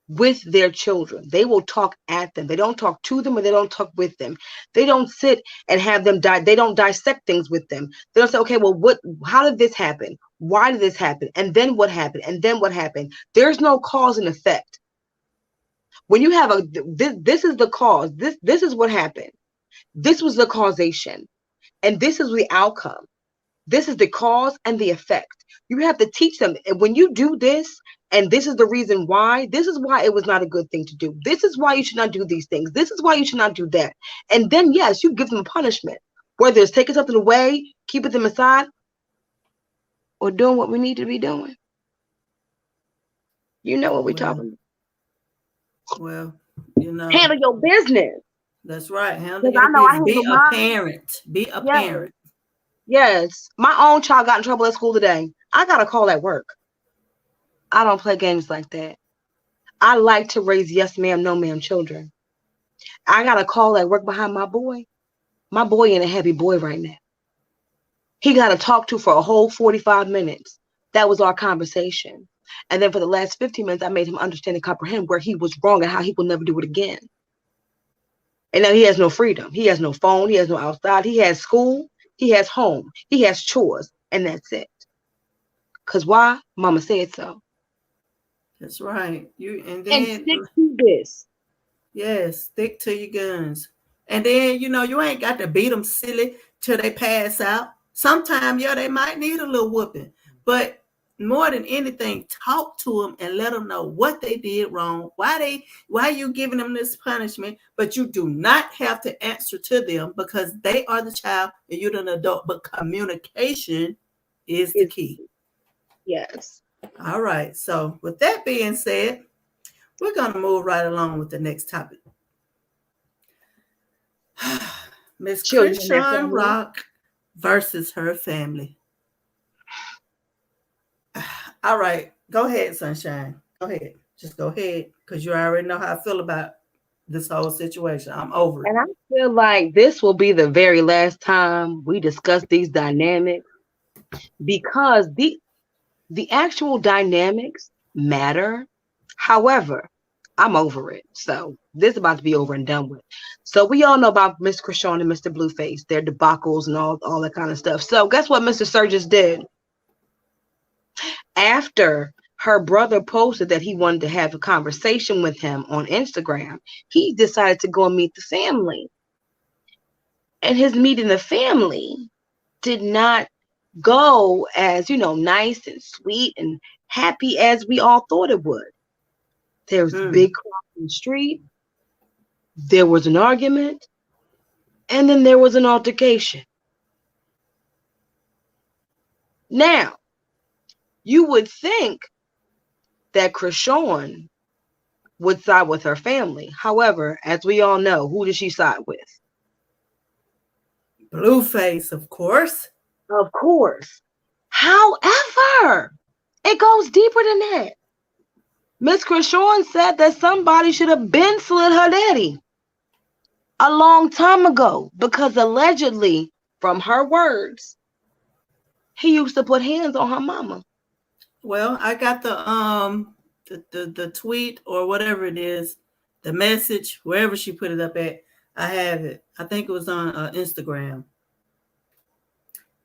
with their children. They will talk at them. They don't talk to them, or they don't talk with them. They don't sit and have them they don't dissect things with them. They don't say, okay, well, how did this happen? Why did this happen? And then what happened? And then what happened? There's no cause and effect. When you have this is the cause. This is what happened. This was the causation. And this is the outcome. This is the cause and the effect. You have to teach them. And when you do this, and this is the reason why, this is why it was not a good thing to do. This is why you should not do these things. This is why you should not do that. And then, yes, you give them a punishment, whether it's taking something away, keeping them aside, or doing what we need to be doing. You know what we're talking about. Well, you know. Handle your business. That's right. Handle your business. Be a parent. Be a parent. Yes. My own child got in trouble at school today. I got a call at work. I don't play games like that. I like to raise yes ma'am, no ma'am children. I got a call at work behind my boy. My boy ain't a heavy boy right now. He got to talk to for a whole 45 minutes. That was our conversation. And then for the last 15 minutes, I made him understand and comprehend where he was wrong and how he will never do it again. And now he has no freedom. He has no phone. He has no outside. He has school. He has home. He has chores. And that's it. Because why? Mama said so. That's right. And stick to this. Yes, stick to your guns. And then, you ain't got to beat them silly till they pass out. Sometimes, they might need a little whooping. But more than anything, talk to them and let them know what they did wrong, why you giving them this punishment, but you do not have to answer to them because they are the child and you're an adult. But communication is the key. Yes. All right. So with that being said, we're going to move right along with the next topic. Miss Chrisean Rock versus her family. All right. Go ahead, Sunshine. Go ahead. Just go ahead because you already know how I feel about this whole situation. I'm over it. And I feel like this will be the very last time we discuss these dynamics because the actual dynamics matter. However, I'm over it. So this is about to be over and done with. So we all know about Miss Chrisean and Mr. Blueface, their debacles and all that kind of stuff. So guess what Mr. Sturgis did? After her brother posted that he wanted to have a conversation with him on Instagram, he decided to go and meet the family. And his meeting the family did not go as, nice and sweet and happy as we all thought it would. There was a big crowd in the street. There was an argument. And then there was an altercation. Now, you would think that Chrisean would side with her family. However, as we all know, who did she side with? Blueface, of course. Of course. However, it goes deeper than that. Miss Chrisean said that somebody should have been slit her daddy a long time ago because allegedly, from her words, he used to put hands on her mama. Well, I got the tweet or whatever it is, the message, wherever she put it up at. I have it. I think it was on Instagram.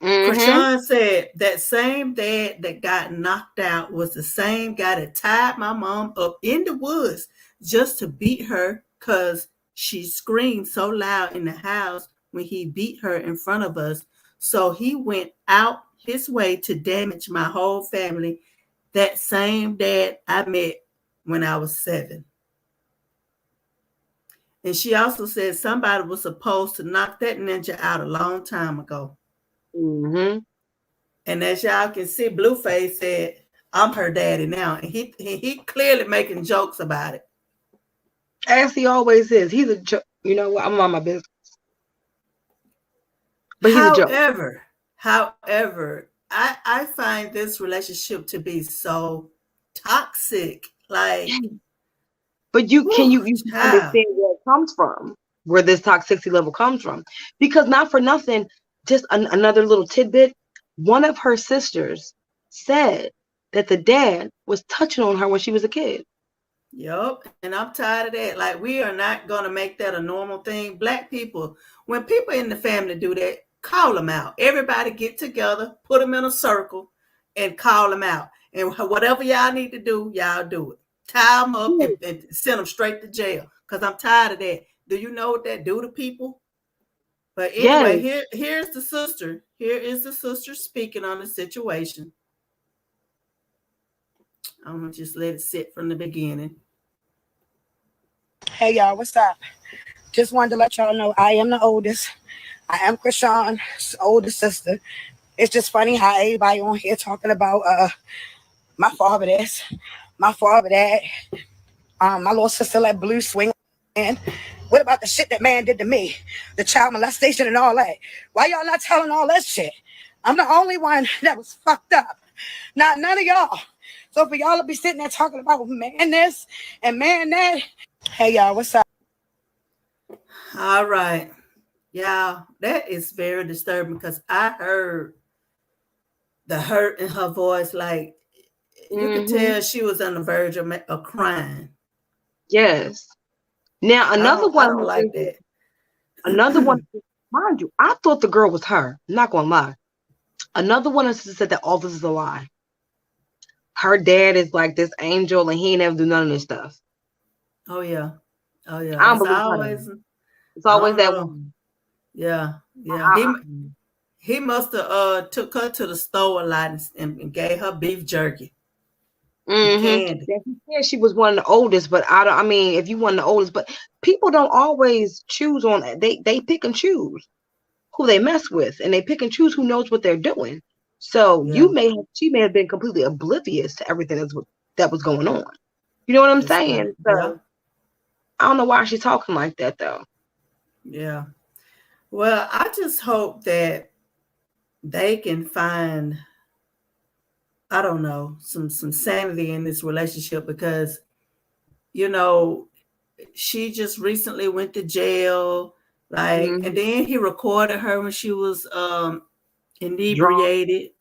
Chrisean said that same dad that got knocked out was the same guy that tied my mom up in the woods just to beat her because she screamed so loud in the house when he beat her in front of us. So he went out his way to damage my whole family. That same dad I met when I was 7. And she also said somebody was supposed to knock that ninja out a long time ago. Mm-hmm. And as y'all can see, Blueface said, I'm her daddy now. And he clearly making jokes about it. As he always is. He's a joke. You know what? I'm on my business. But he's a joke. However, I find this relationship to be so toxic. Like, but you understand where it comes from, where this toxicity level comes from. Because not for nothing, just another little tidbit, one of her sisters said that the dad was touching on her when she was a kid. Yup, and I'm tired of that. Like, we are not going to make that a normal thing. Black people, when people in the family do that, call them out. Everybody get together, put them in a circle, and call them out. And whatever y'all need to do, y'all do it. Tie them up and send them straight to jail. Because I'm tired of that. Do you know what that do to people? But anyway, here's the sister. Here is the sister speaking on the situation. I'm going to just let it sit from the beginning. Hey, y'all. What's up? Just wanted to let y'all know I am the oldest. I am Chrisean's older sister. It's just funny how everybody on here talking about my father this, my father that, my little sister let blue swing. And what about the shit that man did to me? The child molestation and all that. Why y'all not telling all that shit? I'm the only one that was fucked up. Not none of y'all. So for y'all to be sitting there talking about man this and man that. Hey, y'all, what's up? All right. Y'all, that is very disturbing because I heard the hurt in her voice. Like, you could tell she was on the verge of crying. Yes. Now, another one. I don't like that. Another one, mind you, I thought the girl was her. I'm not going to lie. Another one said that all this is a lie. Her dad is like this angel and he ain't never do none of this stuff. Oh, yeah. Oh, yeah. It's always that one. Yeah. He must have took her to the store a lot and gave her beef jerky and candy. Yeah, he said she was one of the oldest, but I mean, if you one of the oldest, but people don't always choose on they pick and choose who they mess with, and they pick and choose who knows what they're doing. So Yeah, she may have been completely oblivious to everything that was going on. You know what I'm that's right. saying? Yeah, So I don't know why she's talking like that though. yeah. Well, I just hope that they can find, I don't know, some sanity in this relationship because, you know, she just recently went to jail, like, and Mhm. then he recorded her when she was Drunk. inebriated,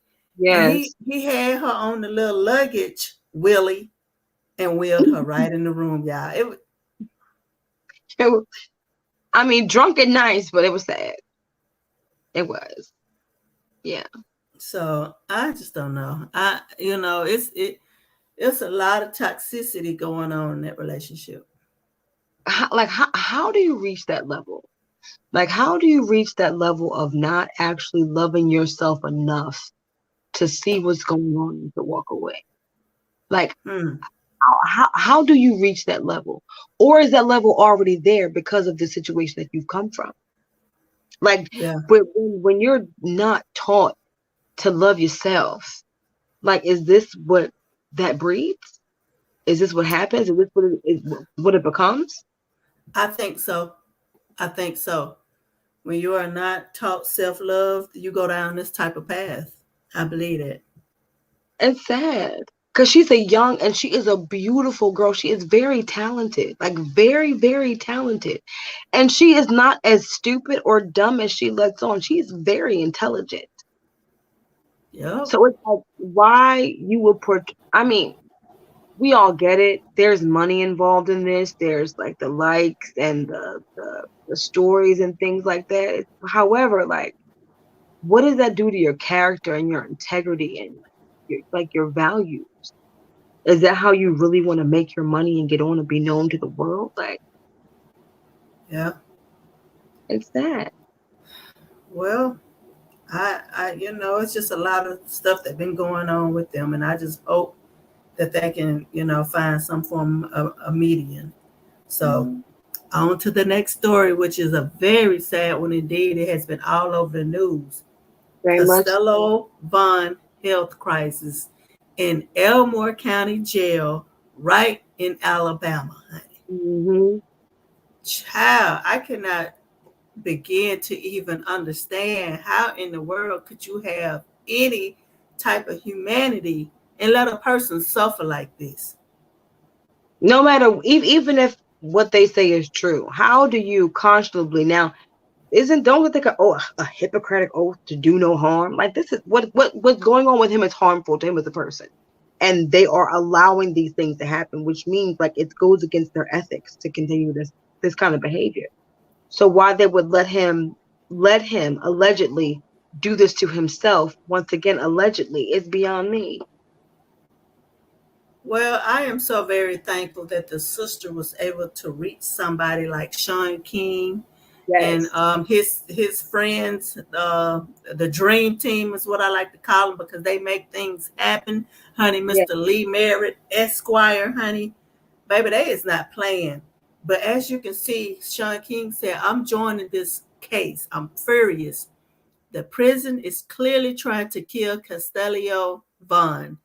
and he Yes. he had her on the little luggage wheelie and wheeled her right in the room, y'all. It was, I mean, drunk and nice, but it was sad. It was. Yeah. So I just don't know. It's a lot of toxicity going on in that relationship. How do you reach that level? Like, how do you reach that level of not actually loving yourself enough to see what's going on and to walk away? Like, Hmm. how do you reach that level? Or is that level already there because of the situation that you've come from? Like, Yeah. when you're not taught to love yourself, like, is this what that breeds? Is this what happens? Is this what it becomes? I think so. I think so. When you are not taught self-love, you go down this type of path. I believe that. It's sad because she's a young and she is a beautiful girl. She is very talented, like very, very talented. And she is not as stupid or dumb as she lets on. She is very intelligent. Yep. So it's like, why you would put, I mean, we all get it. There's money involved in this. There's like the likes and the stories and things like that. However, like, what does that do to your character and your integrity and your values? Is that how you really want to make your money and get on and be known to the world? Like, Yeah. it's that. Well, it's just a lot of stuff that's been going on with them, and I just hope that they can, find some form of a median. So, on to the next story, which is a very sad one indeed. It has been all over the news. Very much. Kastellio Vaughn health crisis in Elmore County Jail, right in Alabama, honey. Mm-hmm. Child, I cannot begin to even understand how in the world could you have any type of humanity and let a person suffer like this. No matter, even if what they say is true, how do you conscionably now? Don't think a Hippocratic oath to do no harm? Like, this is what's going on with him is harmful to him as a person, and they are allowing these things to happen, which means like it goes against their ethics to continue this kind of behavior. So why they would let him allegedly do this to himself, once again allegedly, is beyond me. Well, I am so very thankful that the sister was able to reach somebody like Sean King and Yes. his friends, the dream team is what I like to call them because they make things happen, honey. Yeah. Mr. Lee Merritt, Esquire, honey, baby, they is not playing. But as you can see, Sean King said, "I'm joining this case. I'm furious. The prison is clearly trying to kill Kastellio Vaughn.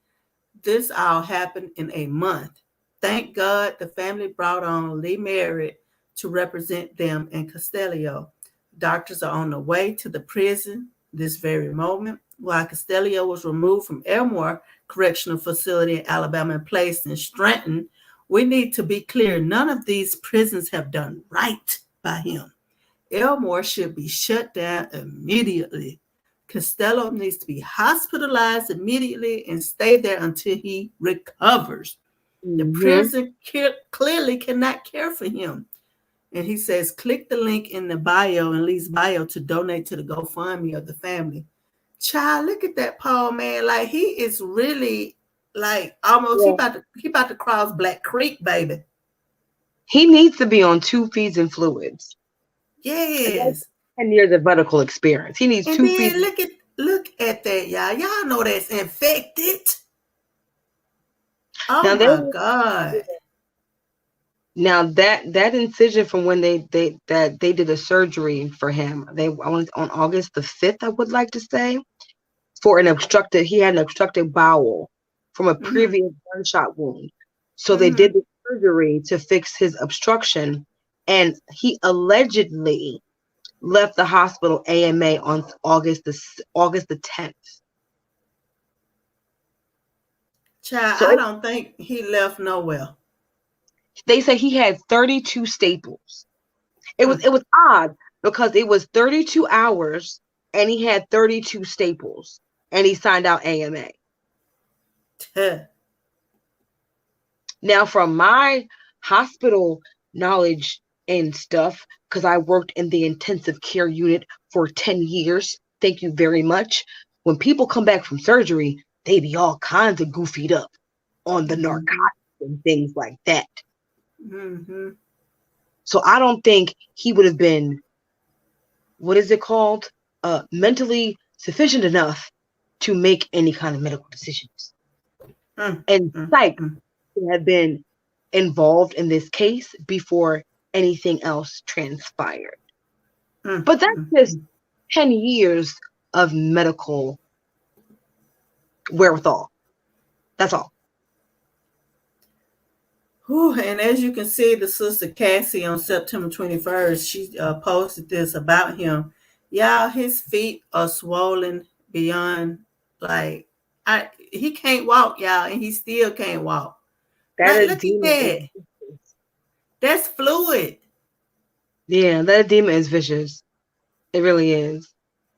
This all happened in a month. Thank God the family brought on Lee Merritt to represent them in Kastellio. Doctors are on the way to the prison this very moment. While Kastellio was removed from Elmore Correctional Facility in Alabama and placed in Stratton, we need to be clear, none of these prisons have done right by him. Elmore should be shut down immediately. Kastellio needs to be hospitalized immediately and stay there until he recovers. The prison clearly cannot care for him." And he says, click the link in the bio, in Lee's bio, to donate to the GoFundMe of the family. Child, look at that Paul, man. Like, he is really like almost he about to cross Black Creek, baby. He needs to be on 2 feeds and fluids. Yes. 10 years of medical experience. He needs And 2 then feet. look at that, y'all. Y'all know that's infected. Oh Now my God. Now that incision from when they did a surgery for him, on August the 5th, I would like to say, for he had an obstructed bowel from a previous gunshot wound. So they did the surgery to fix his obstruction, and he allegedly left the hospital AMA on August the 10th. Child, So I don't think he left nowhere. they say he had 32 staples. It was odd because it was 32 hours and he had 32 staples and he signed out AMA. Now, from my hospital knowledge and stuff, because I worked in the intensive care unit for 10 years, thank you very much. When people come back from surgery, they be all kinds of goofied up on the narcotics and things like that. So I don't think he would have been, what is it called? Mentally sufficient enough to make any kind of medical decisions. And psych had been involved in this case before anything else transpired. But that's just 10 years of medical wherewithal. That's all. Whew, and as you can see, the sister Cassie on September 21st, she posted this about him. Y'all, his feet are swollen beyond, like, he can't walk, y'all, and he still can't walk. Like, look at that. That's fluid. Yeah, that edema is vicious. It really is.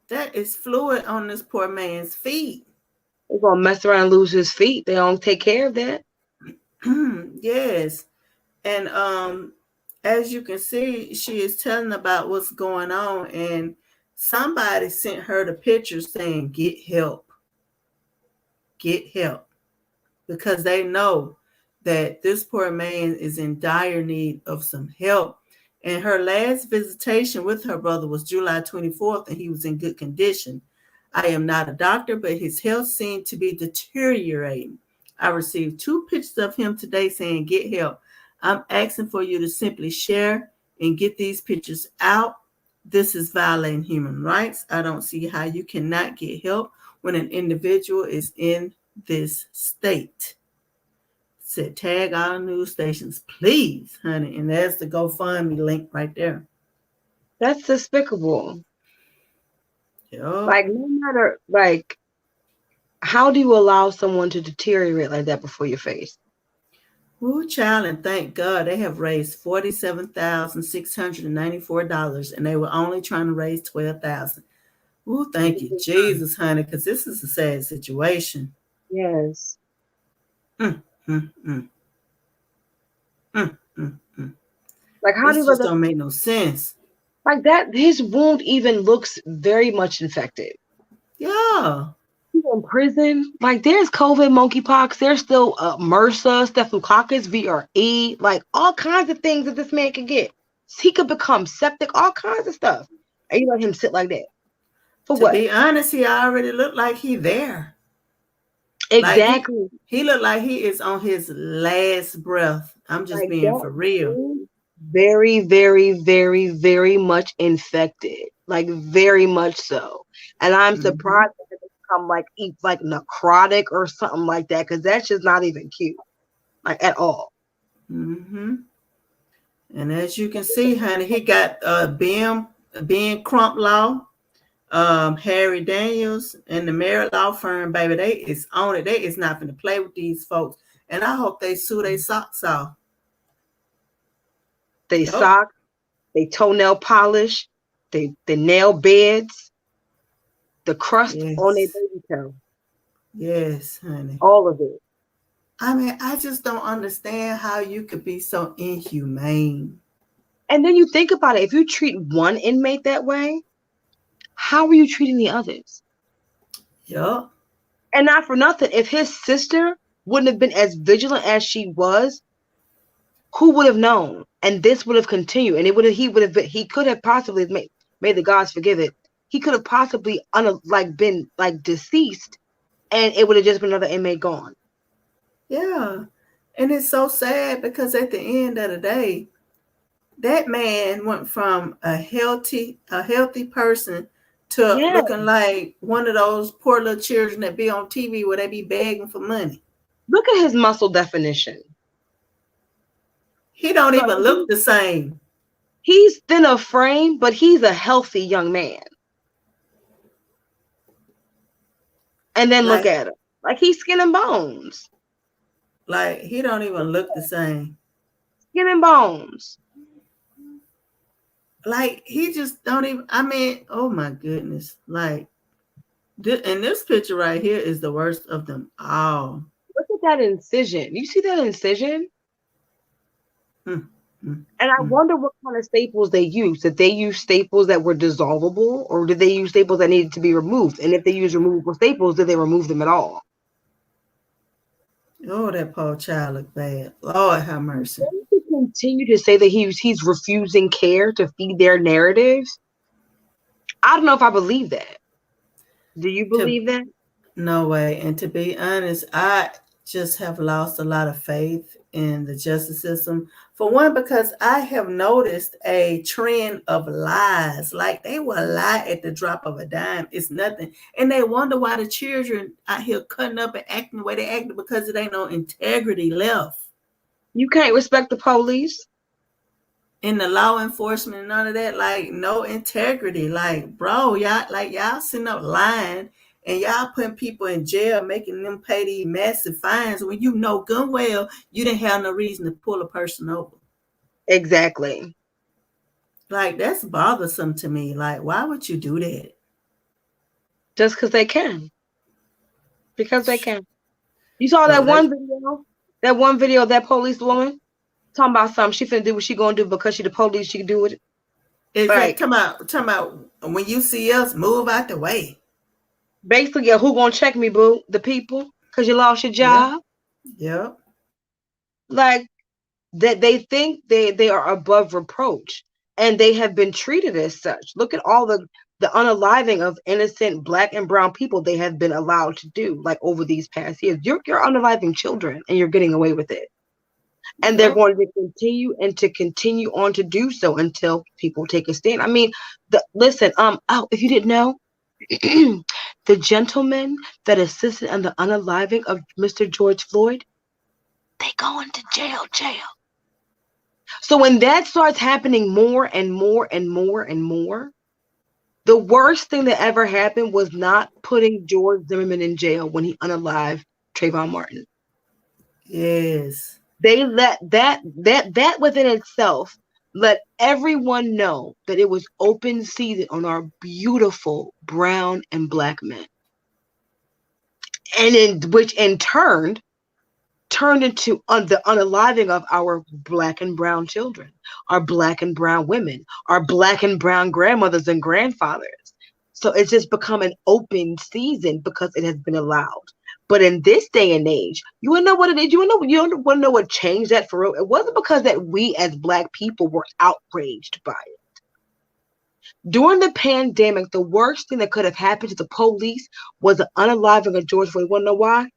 That is fluid on this poor man's feet. They're going to mess around and lose his feet. They don't take care of that. Yes. And as you can see, she is telling about what's going on, and somebody sent her the picture saying, get help. Get help. Because they know that this poor man is in dire need of some help. And her last visitation with her brother was July 24th, and he was in good condition. I am not a doctor, but his health seemed to be deteriorating. I received 2 pictures of him today saying, get help. I'm asking for you to simply share and get these pictures out. This is violating human rights. I don't see how you cannot get help when an individual is in this state. Said, tag our news stations, please, honey. And there's the GoFundMe link right there. That's despicable. Yep. Like, no matter, like, how do you allow someone to deteriorate like that before your face? Ooh, child, and thank God they have raised $47,694, and they were only trying to raise $12,000. Ooh, thank you, Jesus, honey, because this is a sad situation. Yes. Like, how this just don't make no sense. Like that, his wound even looks very much infected. Yeah. He's in prison. Like, there's COVID, monkeypox. There's still MRSA, Staphylococcus, VRE, like all kinds of things that this man could get. He could become septic, all kinds of stuff. And you let him sit like that. For what? To be honest, he already looked like he there. Exactly. Like he looked like he is on his last breath. I'm just like being for real. Very, very, very, very much infected. Like, very much so. And I'm surprised that it become like necrotic or something like that, because that's just not even cute. Like, at all. And as you can see, honey, he got Ben Crumplaw, Harry Daniels, and the Merritt Law Firm, baby. They is on it. They is not going to play with these folks. And I hope they sue their socks off. They sock, they toenail polish, they nail beds, the crust on their baby toe. Yes, honey. All of it. I mean, I just don't understand how you could be so inhumane. And then you think about it. If you treat one inmate that way, how are you treating the others? Yup. And not for nothing, if his sister wouldn't have been as vigilant as she was, who would have known? And this would have continued, and he could have possibly may the gods forgive it, he could have possibly been deceased, and it would have just been another inmate gone. Yeah. And it's so sad because at the end of the day, that man went from a healthy person to looking like one of those poor little children that be on TV where they be begging for money. Look at his muscle definition. He don't even look the same. He's thin of frame, but he's a healthy young man. And then look at him. Like he's skin and bones. Like he don't even look the same. Skin and bones. Like he just don't even, I mean, oh my goodness. Like and this picture right here is the worst of them all. Look at that incision. You see that incision? And I wonder what kind of staples they use. Did they use staples that were dissolvable, or did they use staples that needed to be removed? And if they use removable staples, did they remove them at all? Oh, that poor child looked bad. Lord have mercy. They continue to say that he's refusing care to feed their narratives. I don't know if I believe that. Do you believe that? No way. And to be honest, I just have lost a lot of faith in the justice system. For one, because I have noticed a trend of lies. Like they will lie at the drop of a dime. It's nothing. And they wonder why the children out here cutting up and acting the way they acting, because it ain't no integrity left. You can't respect the police. In the law enforcement and none of that, like no integrity. Like, bro, y'all sitting up lying and y'all putting people in jail, making them pay these massive fines when you know good well you didn't have no reason to pull a person over. Exactly. Like, that's bothersome to me. Like, why would you do that? Just because they can. Because they can. You saw that one video of that police woman talking about something. She finna do what she gonna do because she the police. She can do it. Like, talking about when you see us, move out the way. Basically, who gonna check me, boo? The people, because you lost your job. Yep. Like that, they think they are above reproach, and they have been treated as such. Look at all the unaliving of innocent Black and brown people they have been allowed to do, like over these past years. You're unaliving children, and you're getting away with it. And they're going to continue on to do so until people take a stand. I mean, listen. If you didn't know, the gentleman that assisted in the unaliving of Mr. George Floyd, they going to jail. So when that starts happening more and more and more and more, the worst thing that ever happened was not putting George Zimmerman in jail when he unalived Trayvon Martin. Yes. They let that within itself let everyone know that it was open season on our beautiful brown and Black men. And which in turn turned into the unaliving of our Black and brown children, our Black and brown women, our Black and brown grandmothers and grandfathers. So it's just become an open season because it has been allowed. But in this day and age, you want to know what it is? You want to know what changed that for real? It wasn't because that we as Black people were outraged by it. During the pandemic, the worst thing that could have happened to the police was the unaliving of George Floyd. You want to know why?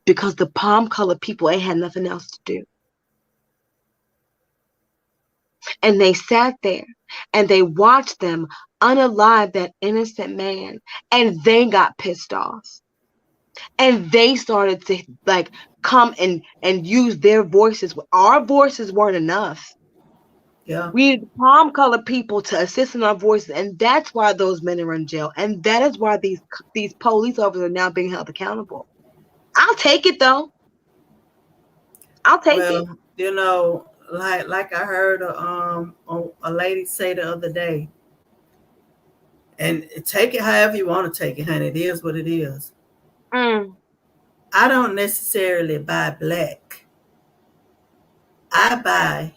Because the palm-colored people ain't had nothing else to do. And they sat there and they watched them unalive that innocent man, and they got pissed off. And they started to come and use their voices. Our voices weren't enough. Yeah. We need palm-colored people to assist in our voices, and that's why those men are in jail. And that is why these police officers are now being held accountable. I'll take it though. I'll take it. You know, like I heard a lady say the other day, and take it however you want to take it, honey. It is what it is. I don't necessarily buy Black. I buy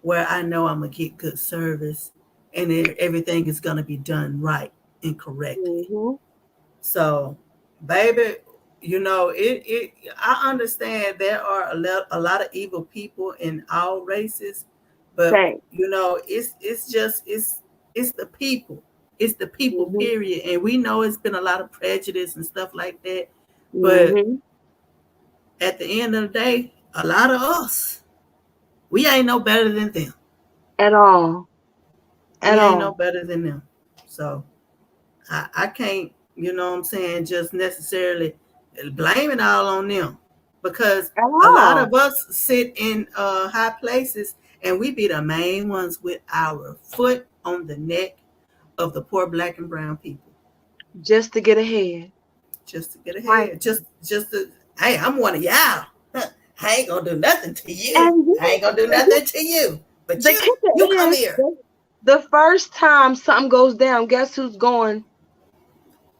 where I know I'm going to get good service and everything is going to be done right and correctly. Mm-hmm. So, baby, you know, I understand there are a lot of evil people in all races, but you know, it's It's the people. It's the people, period. And we know it's been a lot of prejudice and stuff like that. But at the end of the day, a lot of us, we ain't no better than them. At all. We ain't no better than them. So I can't, you know what I'm saying, just necessarily blame it all on them. Because a lot of us sit in high places and we be the main ones with our foot on the neck of the poor black and brown people. Just to get ahead. Just to get ahead. Right. Just to, hey, I'm one of y'all. I ain't gonna do nothing to you. I ain't gonna do nothing to you. But you come here. The first time something goes down, guess who's going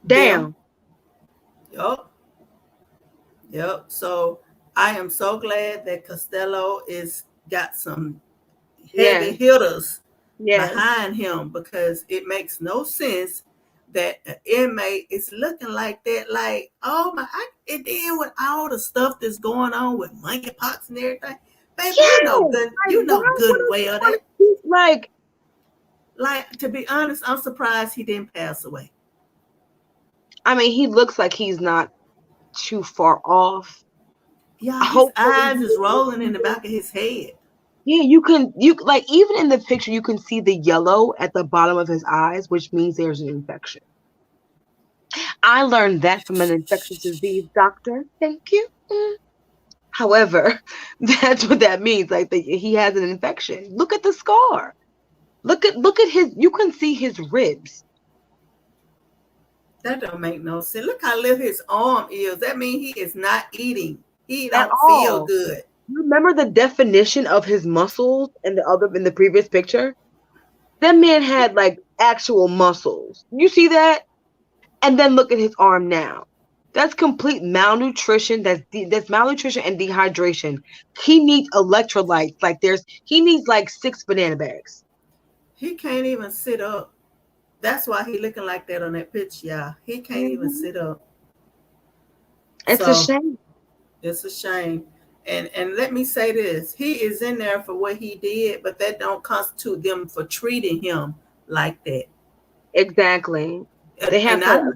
down? Yup. So I am so glad that Kastellio is got some heavy hitters behind him, because it makes no sense that an inmate is looking like that. Like, oh my, and then with all the stuff that's going on with monkeypox and everything, baby, you know good and well that. Like, to be honest, I'm surprised he didn't pass away. I mean, he looks like he's not too far off. Yeah, his eyes is rolling in the back of his head. Yeah, you like, even in the picture, you can see the yellow at the bottom of his eyes, which means there's an infection. I learned that from an infectious disease doctor. Thank you. However, that's what that means. Like, he has an infection. Look at the scar. Look at his. You can see his ribs. That don't make no sense. Look how little his arm is. That means he is not eating. He don't feel good. Remember the definition of his muscles in the previous picture? That man had like actual muscles. You see that? And then look at his arm now. That's complete malnutrition. That's malnutrition and dehydration. He needs electrolytes. He needs like 6 banana bags. He can't even sit up. That's why he looking like that on that picture, y'all. He can't even sit up. It's a shame. It's a shame. And let me say this. He is in there for what he did, but that don't constitute them for treating him like that. Exactly. They have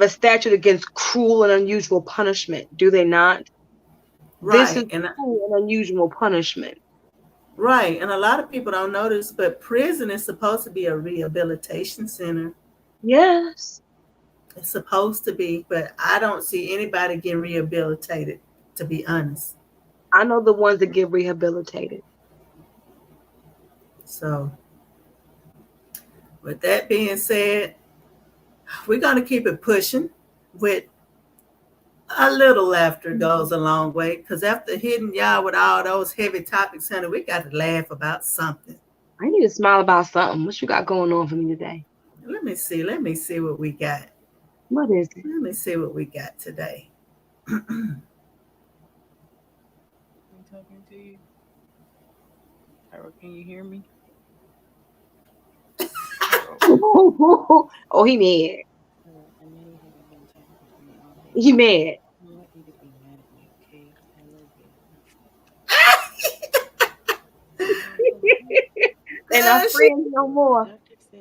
a statute against cruel and unusual punishment, do they not? Right. This is cruel and unusual punishment. Right. And a lot of people don't know this, but prison is supposed to be a rehabilitation center. Yes. It's supposed to be, but I don't see anybody getting rehabilitated, to be honest. I know the ones that get rehabilitated. So, with that being said, we're going to keep it pushing with a little laughter goes a long way, because after hitting y'all with all those heavy topics, honey, we got to laugh about something. I need to smile about something. What you got going on for me today? Let me see what we got. What is it? Let me see what we got today. I'm talking to you. Harold, can you hear me? Oh, he mad. He mad. And I'm friends no more.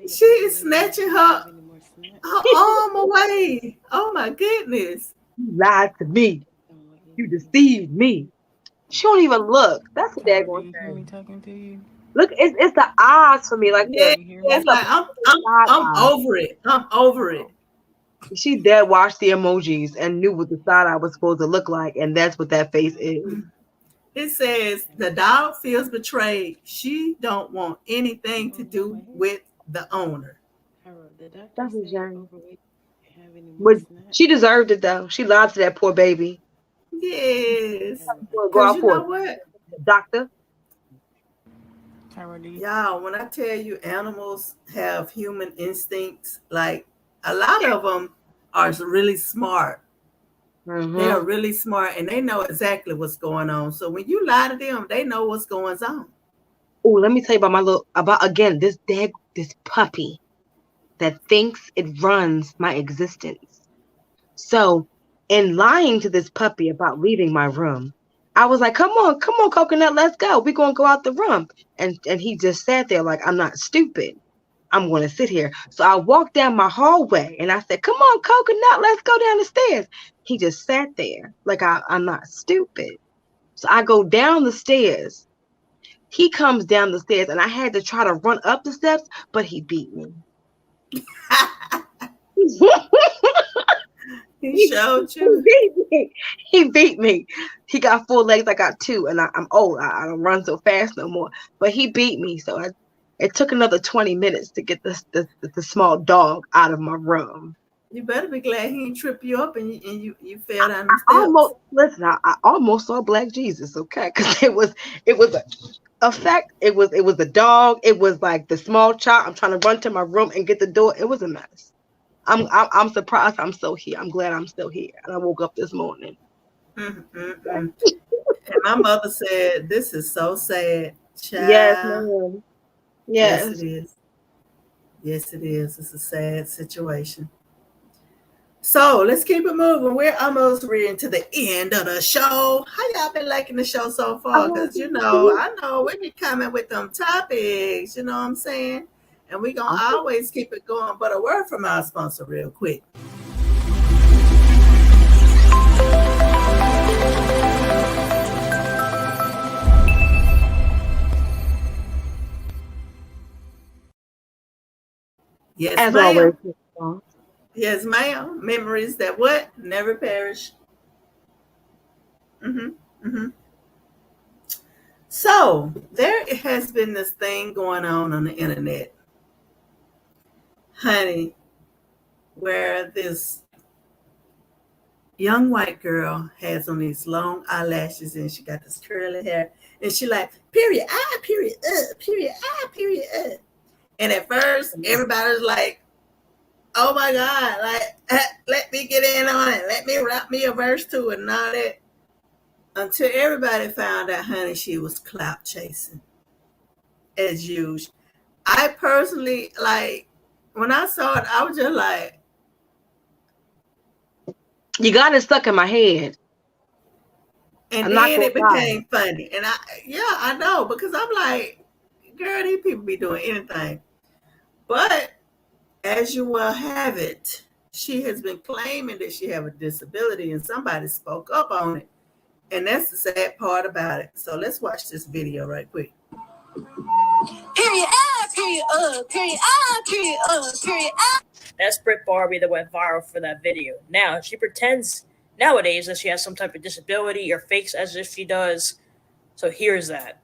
She is snatching her arm away. Oh my goodness. You lied to me. You deceived me. She don't even look. That's a daggone thing. Talking to you. Look, it's the eyes for me. Like, yeah, it's like I'm over it. I'm over it. She dead watched the emojis and knew what the side eye was supposed to look like, and that's what that face is. It says the dog feels betrayed. She don't want anything to do with the owner. That's a shame. But she deserved it though. She lied to that poor baby. Yes. Go out you for know what? Doctor. Y'all, when I tell you animals have human instincts, like a lot of them are really smart. Mm-hmm. They are really smart and they know exactly what's going on. So when you lie to them, they know what's going on. Oh, let me tell you about this puppy that thinks it runs my existence. So in lying to this puppy about leaving my room, I was like, come on, Coconut, let's go. We're going to go out the room. And he just sat there like, I'm not stupid. I'm going to sit here. So I walked down my hallway and I said, come on, Coconut, let's go down the stairs. He just sat there like I'm not stupid. So I go down the stairs. He comes down the stairs and I had to try to run up the steps, but he beat me. He showed you. He beat me. He got 4 legs. I got 2, and I'm old. I don't run so fast no more. But he beat me, so it took another 20 minutes to get the small dog out of my room. You better be glad he didn't trip you up and you fell down the steps. I almost saw Black Jesus. Okay, because it was a fact. It was the dog. It was like the small child. I'm trying to run to my room and get the door. It was a mess. I'm surprised I'm still here. I'm glad I'm still here. And I woke up this morning. And my mother said, "This is so sad, child." Yes, ma'am. Yes, it is. Yes, it is. It's a sad situation. So let's keep it moving. We're almost reaching to the end of the show. How y'all been liking the show so far? Because I know we be coming with them topics. You know what I'm saying? And we're going to always keep it going. But a word from our sponsor real quick. Yes, as ma'am. always. Yes, ma'am. Memories that what? Never perish. So there has been this thing going on the internet, honey, where this young white girl has on these long eyelashes and she got this curly hair and she like, period, period, period, period, And at first, everybody's like, oh my God, like, let me get in on it. Let me rap me a verse to it and all that. Until everybody found out, honey, she was clout chasing as usual. I personally, like, when I saw it, I was just like, you got it stuck in my head. And then it became funny. And I know, because I'm like, girl, these people be doing anything. But as you will have it, she has been claiming that she have a disability and somebody spoke up on it. And that's the sad part about it. So let's watch this video right quick. Period, period, period, period, period, That's Brit Barbie that went viral for that video. Now, she pretends nowadays that she has some type of disability or fakes as if she does. So here's that.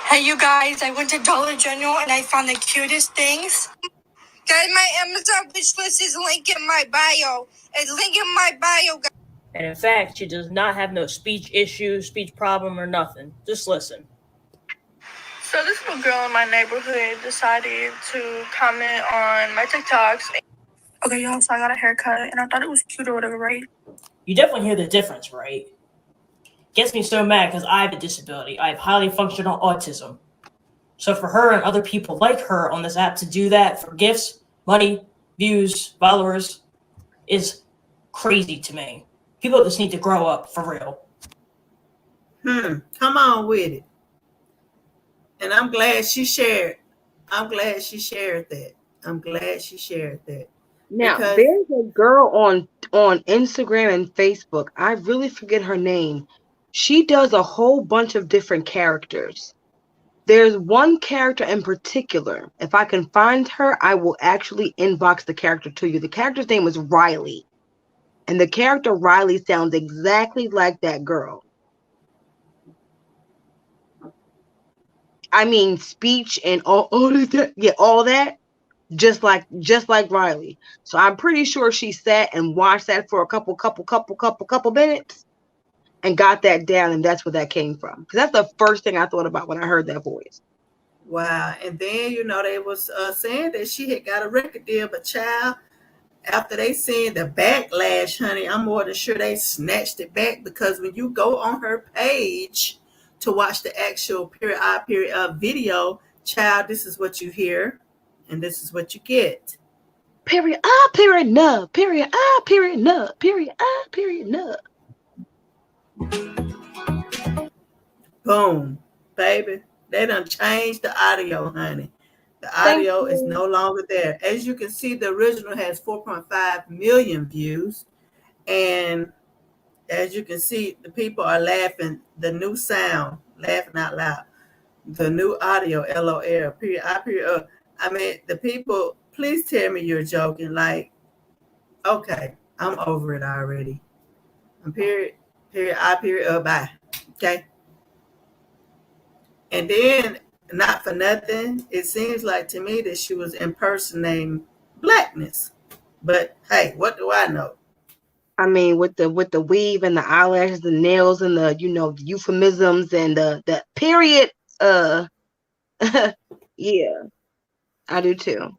Hey, you guys, I went to Dollar General and I found the cutest things. Guys, my Amazon wish list is linked in my bio. It's linked in my bio, guys. And in fact, she does not have no speech issue, speech problem, or nothing. Just listen. So this little girl in my neighborhood decided to comment on my TikToks. Okay, y'all, so I got a haircut, and I thought it was cute or whatever, right? You definitely hear the difference, right? Gets me so mad because I have a disability. I have highly functional autism. So for her and other people like her on this app to do that for gifts, money, views, followers is crazy to me. People just need to grow up for real. Come on with it. And I'm glad she shared. I'm glad she shared that. Now, because there's a girl on Instagram and Facebook. I really forget her name. She does a whole bunch of different characters. There's one character in particular. If I can find her, I will actually inbox the character to you. The character's name is Riley. And the character Riley sounds exactly like that girl. I mean, speech and all that. Yeah, all that. Just like Riley. So I'm pretty sure she sat and watched that for a couple minutes and got that down, and that's where that came from. Because that's the first thing I thought about when I heard that voice. Wow. And then, they was saying that she had got a record deal, but child, after they seen the backlash, honey, I'm more than sure they snatched it back, because when you go on her page to watch the actual period video, child, this is what you hear and this is what you get. Period, period, no, period, period, no, period, period, no. Boom, baby. They done changed the audio, honey. The Thank audio is you. no longer there. As you can see, the original has 4.5 million views. And as you can see, the people are laughing. The new sound, laughing out loud. The new audio, LOL, period, I period. I mean, the people, please tell me you're joking. Like, okay, I'm over it already. I'm period, I period, bye. Okay. And then, not for nothing, it seems like to me that she was impersonating blackness. But hey, what do I know? I mean, with the weave and the eyelashes, the nails, and the the euphemisms and the period. Yeah, I do too.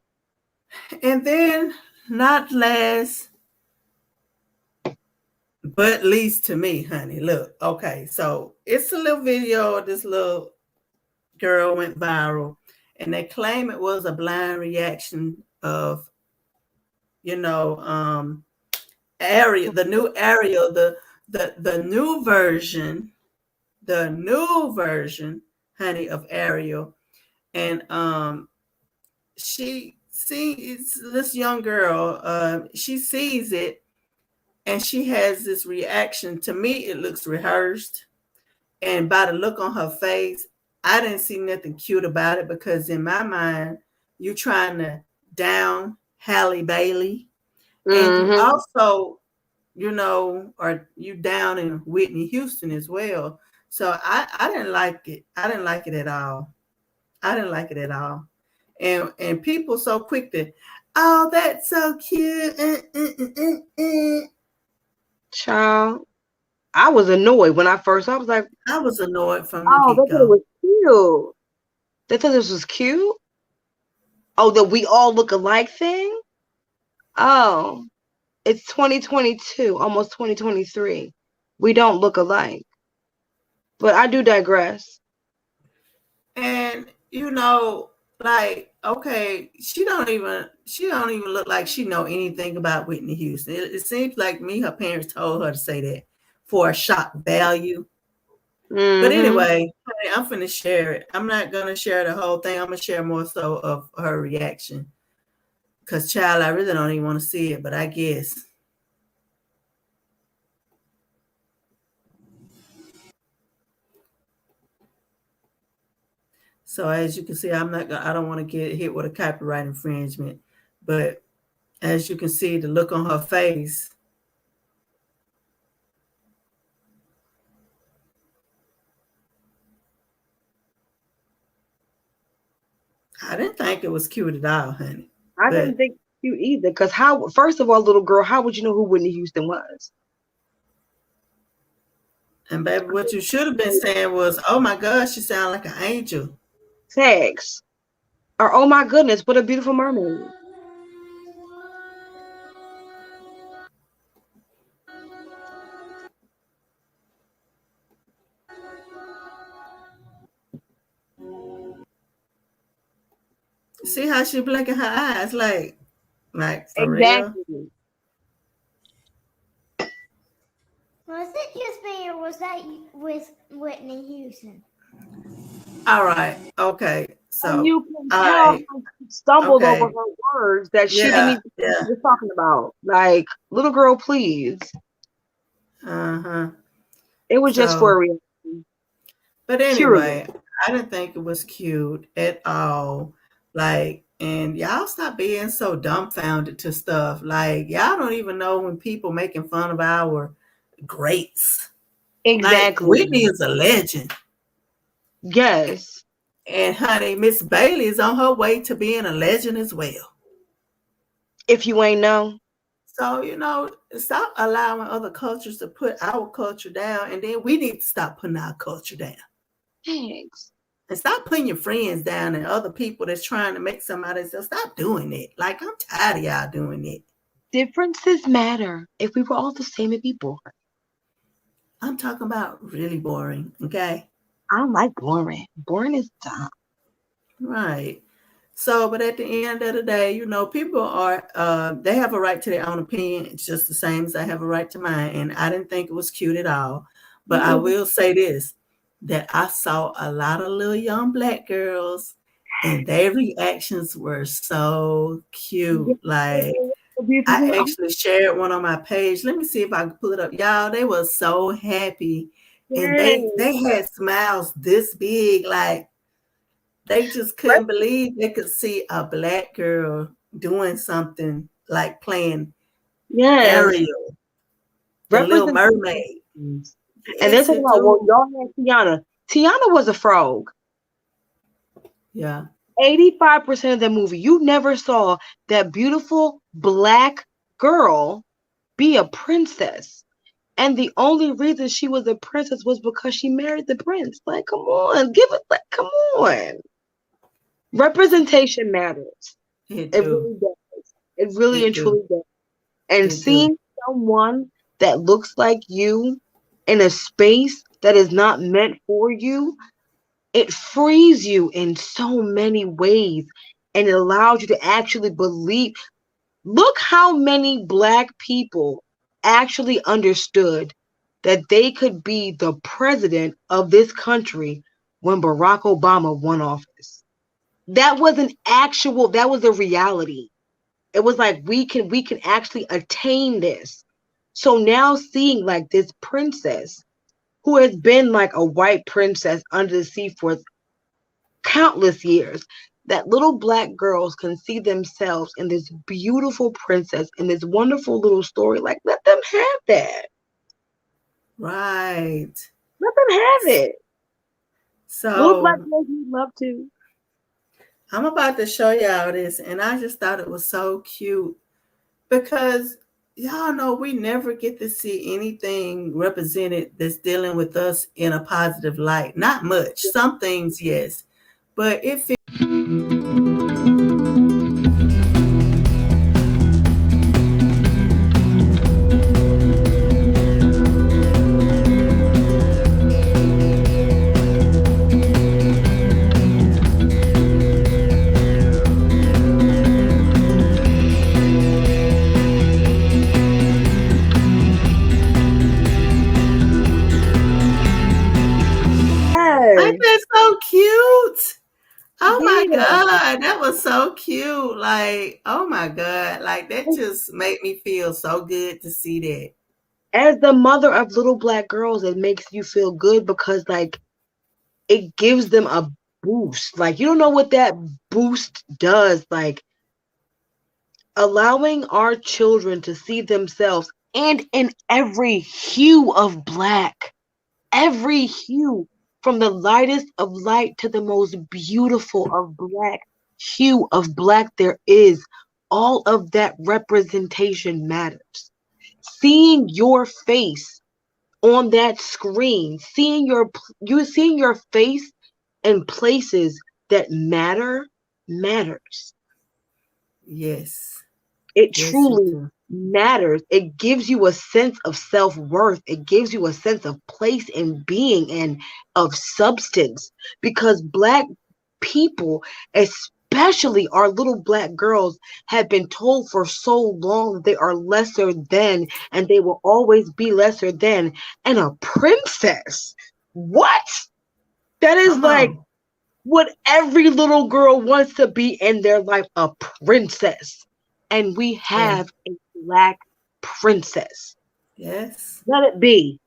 And then, not last but least to me, honey. Look, okay, so it's a little video. This little girl went viral, and they claim it was a blind reaction of, Ariel, the new Ariel, the new version, honey, of Ariel. And she sees this young girl, she sees it, and she has this reaction. To me, it looks rehearsed. And by the look on her face, I didn't see nothing cute about it, because in my mind, you're trying to down Halle Bailey. And you also, are you down in Whitney Houston as well. So I didn't like it. I didn't like it at all. And people so quick to, oh, that's so cute. Child, I was annoyed when I was like, I was annoyed from the oh, they thought it get-go. was cute. They thought this was cute. Oh, the we all look alike thing. Oh, it's 2022, almost 2023. We don't look alike. But I do digress. And like, okay, she don't even look like she know anything about Whitney Houston. It seems like her parents told her to say that for a shock value. But anyway, I'm finna share it. I'm not gonna share the whole thing. I'm gonna share more so of her reaction. Cause child, I really don't even want to see it, but I guess. So as you can see, I don't want to get hit with a copyright infringement, but as you can see, the look on her face. I didn't think it was cute at all, honey. I didn't think cute either. Because first of all, little girl, how would you know who Whitney Houston was? And baby, what you should have been saying was, oh my gosh, she sounds like an angel. Sex. Or oh my goodness, what a beautiful mermaid. See how she blinking her eyes, like for exactly. Real? Was it just me, or was that with Whitney Houston? All right. Okay. So you can tell she stumbled over her words that she didn't even know what she was talking about. Like, little girl, please. It was just for a reason. But anyway, I didn't think it was cute at all. Like, and y'all stop being so dumbfounded to stuff. Like, y'all don't even know when people making fun of our greats. Exactly. Like, Whitney is a legend. Yes. And honey, Miss Bailey is on her way to being a legend as well. If you ain't know. So, stop allowing other cultures to put our culture down, and then we need to stop putting our culture down. Thanks. And stop putting your friends down and other people that's trying to make somebody else. Stop doing it. Like, I'm tired of y'all doing it. Differences matter. If we were all the same, it'd be boring. I'm talking about really boring, okay? I don't like boring. Boring is dumb. Right. So, but at the end of the day, people are, they have a right to their own opinion. It's just the same as I have a right to mine. And I didn't think it was cute at all. But I will say this, that I saw a lot of little young Black girls and their reactions were so cute. Like, I actually shared one on my page. Let me see if I can pull it up. Y'all, they were so happy. And they had smiles this big. Like, they just couldn't believe they could see a Black girl doing something like playing Ariel, the Little Mermaid. And they're talking about, well, y'all had Tiana. Tiana was a frog. Yeah. 85% of the movie, you never saw that beautiful Black girl be a princess. And the only reason she was a princess was because she married the prince. Like, come on, come on. Representation matters. It really does. It really and truly does. And seeing someone that looks like you in a space that is not meant for you, it frees you in so many ways, and it allows you to actually believe. Look how many Black people actually understood that they could be the president of this country when Barack Obama won office. That was that was a reality. It was like, we can actually attain this. So now seeing like this princess who has been like a white princess under the sea for countless years, that little Black girls can see themselves in this beautiful princess, in this wonderful little story. Like, let them have that. Right. Let them have it. So little Black girls need love too. I'm about to show y'all this, and I just thought it was so cute because y'all know we never get to see anything represented that's dealing with us in a positive light. Not much. Some things, yes. But if it ain't that so cute? Oh my God, that was so cute. Like, oh my God, like that just made me feel so good to see that. As the mother of little Black girls, it makes you feel good because like it gives them a boost. Like, you don't know what that boost does. Like, allowing our children to see themselves and in every hue of Black, every hue, from the lightest of light to the most beautiful of Black hue of Black there is. All of that representation matters. Seeing your face on that screen, seeing your face in places that matters. Yes. It truly matters. It gives you a sense of self-worth. It gives you a sense of place and being and of substance, because Black people, especially our little Black girls, have been told for so long that they are lesser than, and they will always be lesser than. And a princess, what? That is like what every little girl wants to be in their life, a princess. And we have a Black princess. Yes. Let it be.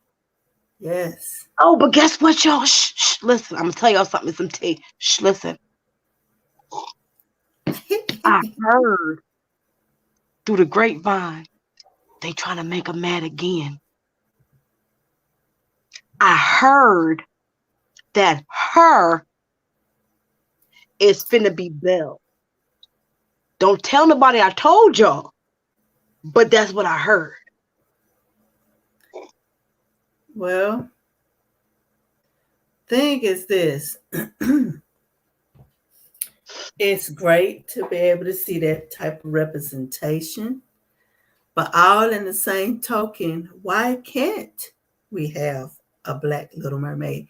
Yes. Oh, but guess what, y'all? Shh, listen, I'm gonna tell y'all something, some tea. Shh, listen. I heard through the grapevine they trying to make her mad again. I heard that her is finna be Belle. Don't tell nobody I told y'all, but that's what I heard. Well, thing is this. It's great to be able to see that type of representation, but all in the same token, why can't we have a Black Little Mermaid?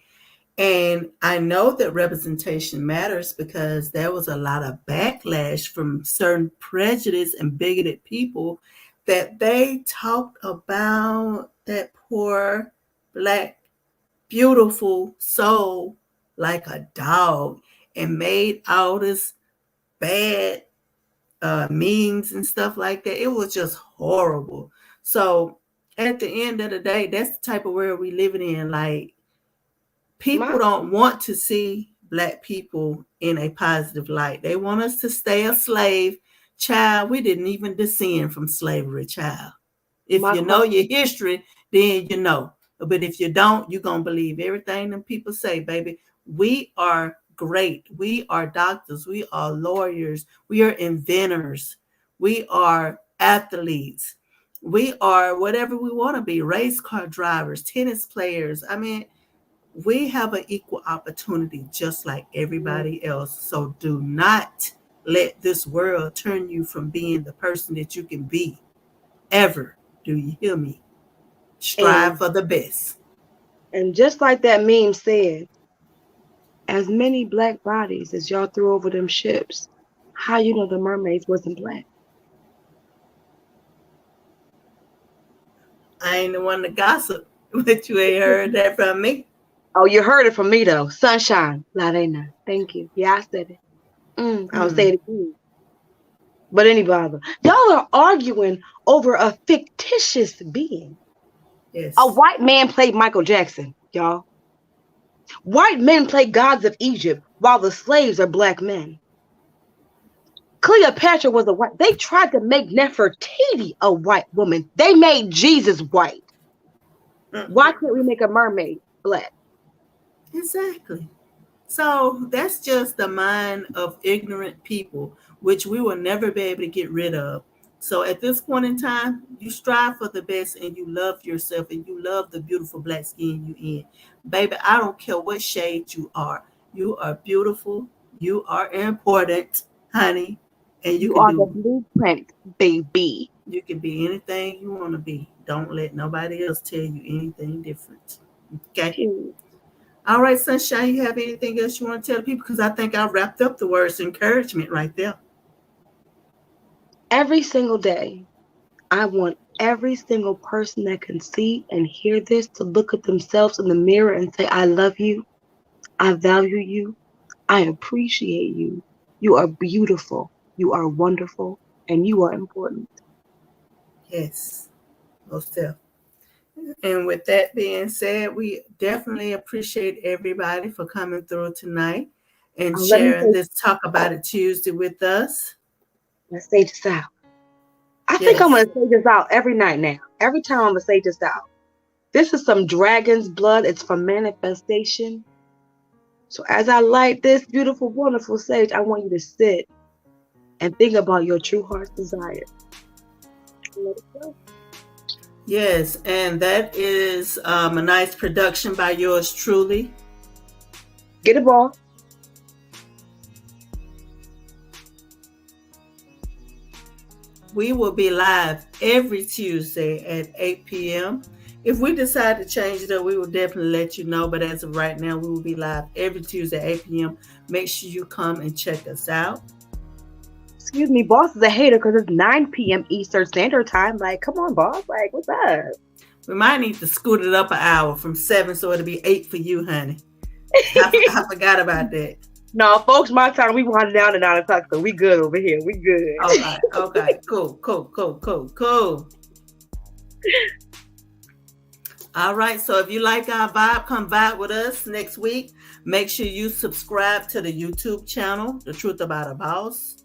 And I know that representation matters because there was a lot of backlash from certain prejudice and bigoted people that they talked about that poor Black beautiful soul like a dog and made all this bad memes and stuff like that. It was just horrible. So at the end of the day, that's the type of world we living in. Like, people don't want to see Black people in a positive light. They want us to stay a slave. Child, we didn't even descend from slavery, child. If you know your history, then you know. But if you don't, you're going to believe everything them people say, baby. We are great. We are doctors. We are lawyers. We are inventors. We are athletes. We are whatever we want to be, race car drivers, tennis players. I mean, we have an equal opportunity just like everybody else. So do not let this world turn you from being the person that you can be ever. Do you hear me? Strive for the best. And just like that meme said, as many Black bodies as y'all threw over them ships, how you know the mermaids wasn't Black? I ain't the one to gossip, but you ain't heard that from me. Oh, you heard it from me though. Sunshine, Ladena. Thank you. Yeah, I said it. I'll say it again. But anybody, y'all are arguing over a fictitious being. Yes. A white man played Michael Jackson, y'all. White men play gods of Egypt while the slaves are Black men. Cleopatra was a white. They tried to make Nefertiti a white woman. They made Jesus white. Why can't we make a mermaid Black? Exactly. So that's just the mind of ignorant people, which we will never be able to get rid of. So at this point in time, you strive for the best and you love yourself and you love the beautiful Black skin you in. Baby, I don't care what shade you are. You are beautiful. You are important, honey. And you are the blueprint, baby. You can be anything you want to be. Don't let nobody else tell you anything different. Okay? All right, Sunshine, you have anything else you want to tell people? Because I think I wrapped up the words encouragement right there. Every single day, I want every single person that can see and hear this to look at themselves in the mirror and say, I love you. I value you. I appreciate you. You are beautiful. You are wonderful. And you are important. Yes, most definitely. And with that being said, we definitely appreciate everybody for coming through tonight and sharing this Talk About It Tuesday with us. Let's say this out. I think I'm going to say this out every night now. Every time I'm going to say this out. This is some dragon's blood. It's for manifestation. So as I light this beautiful, wonderful sage, I want you to sit and think about your true heart's desire. Let it go. Yes, and that is a nice production by yours truly. Get a ball. We will be live every Tuesday at 8 p.m. If we decide to change it up, we will definitely let you know. But as of right now, we will be live every Tuesday at 8 p.m. Make sure you come and check us out. Excuse me, boss is a hater because it's 9 p.m. Eastern Standard Time. Like, come on, boss. Like, what's up? We might need to scoot it up an hour from 7 so it'll be 8 for you, honey. I forgot about that. No, folks, my time, we wanted down to 9 o'clock, so we good over here. We good. Okay. Cool. All right, so if you like our vibe, come vibe with us next week. Make sure you subscribe to the YouTube channel, The Truth About a Boss.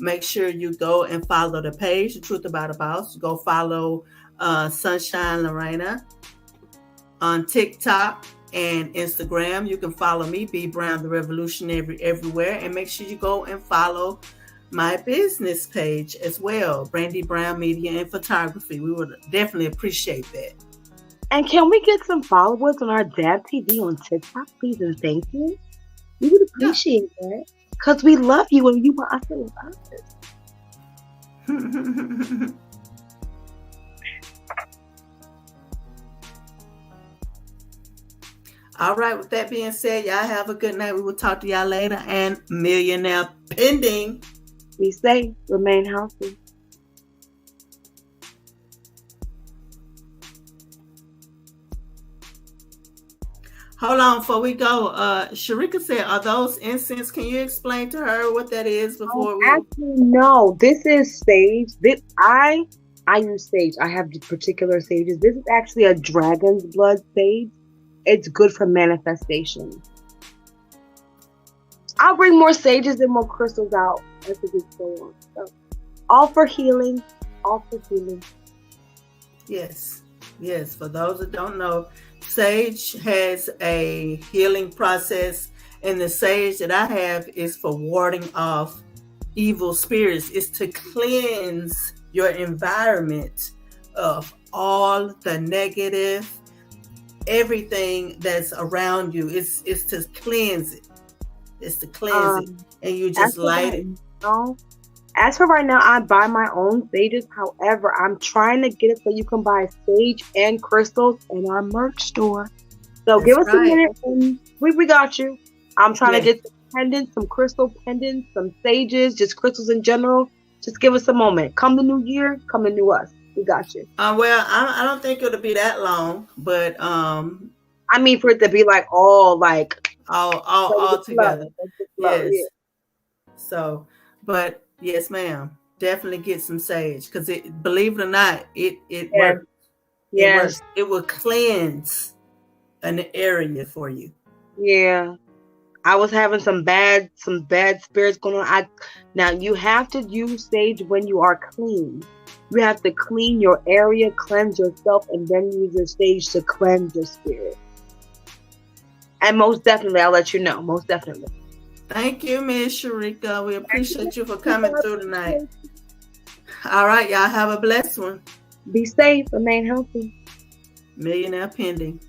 Make sure you go and follow the page, The Truth About a Boss. Go follow Sunshyne Lorena on TikTok and Instagram. You can follow me, B Brown the Revolutionary, everywhere. And make sure you go and follow my business page as well, Brandy Brown Media and Photography. We would definitely appreciate that. And can we get some followers on our Dab TV on TikTok, please and thank you? We would appreciate that. Because we love you and you want us to love us. All right, with that being said, y'all have a good night. We will talk to y'all later. And millionaire pending. Be safe. Remain healthy. Hold on before we go. Sharika said, "Are those incense? Can you explain to her what that is before we?" Actually, no. This is sage. I use sage. I have particular sages. This is actually a dragon's blood sage. It's good for manifestation. I'll bring more sages and more crystals out as the weeks go on. So, all for healing. All for healing. Yes. Yes. For those that don't know, sage has a healing process, and the sage that I have is for warding off evil spirits. It's to cleanse your environment of all the negative, everything that's around you. It's to cleanse it. It's to cleanse it, and you just light it. No. As for right now, I buy my own sages. However, I'm trying to get it so you can buy sage and crystals in our merch store. So give us a minute, and we got you. I'm trying to get some pendants, some crystal pendants, some sages, just crystals in general. Just give us a moment. Come the new year, come the new us. We got you. Well, I don't think it'll be that long, but I mean for it to be like all together. Yes. Yeah. So, but yes, ma'am. Definitely get some sage, because it, believe it or not, it works. Yes. It works. It will cleanse an area for you. Yeah. I was having some bad spirits going on. Now you have to use sage when you are clean. You have to clean your area, cleanse yourself, and then use your sage to cleanse your spirit. And most definitely, I'll let you know. Most definitely. Thank you, Miss Sharika. We appreciate you for coming through tonight. All right, y'all have a blessed one. Be safe. Remain healthy. Millionaire pending.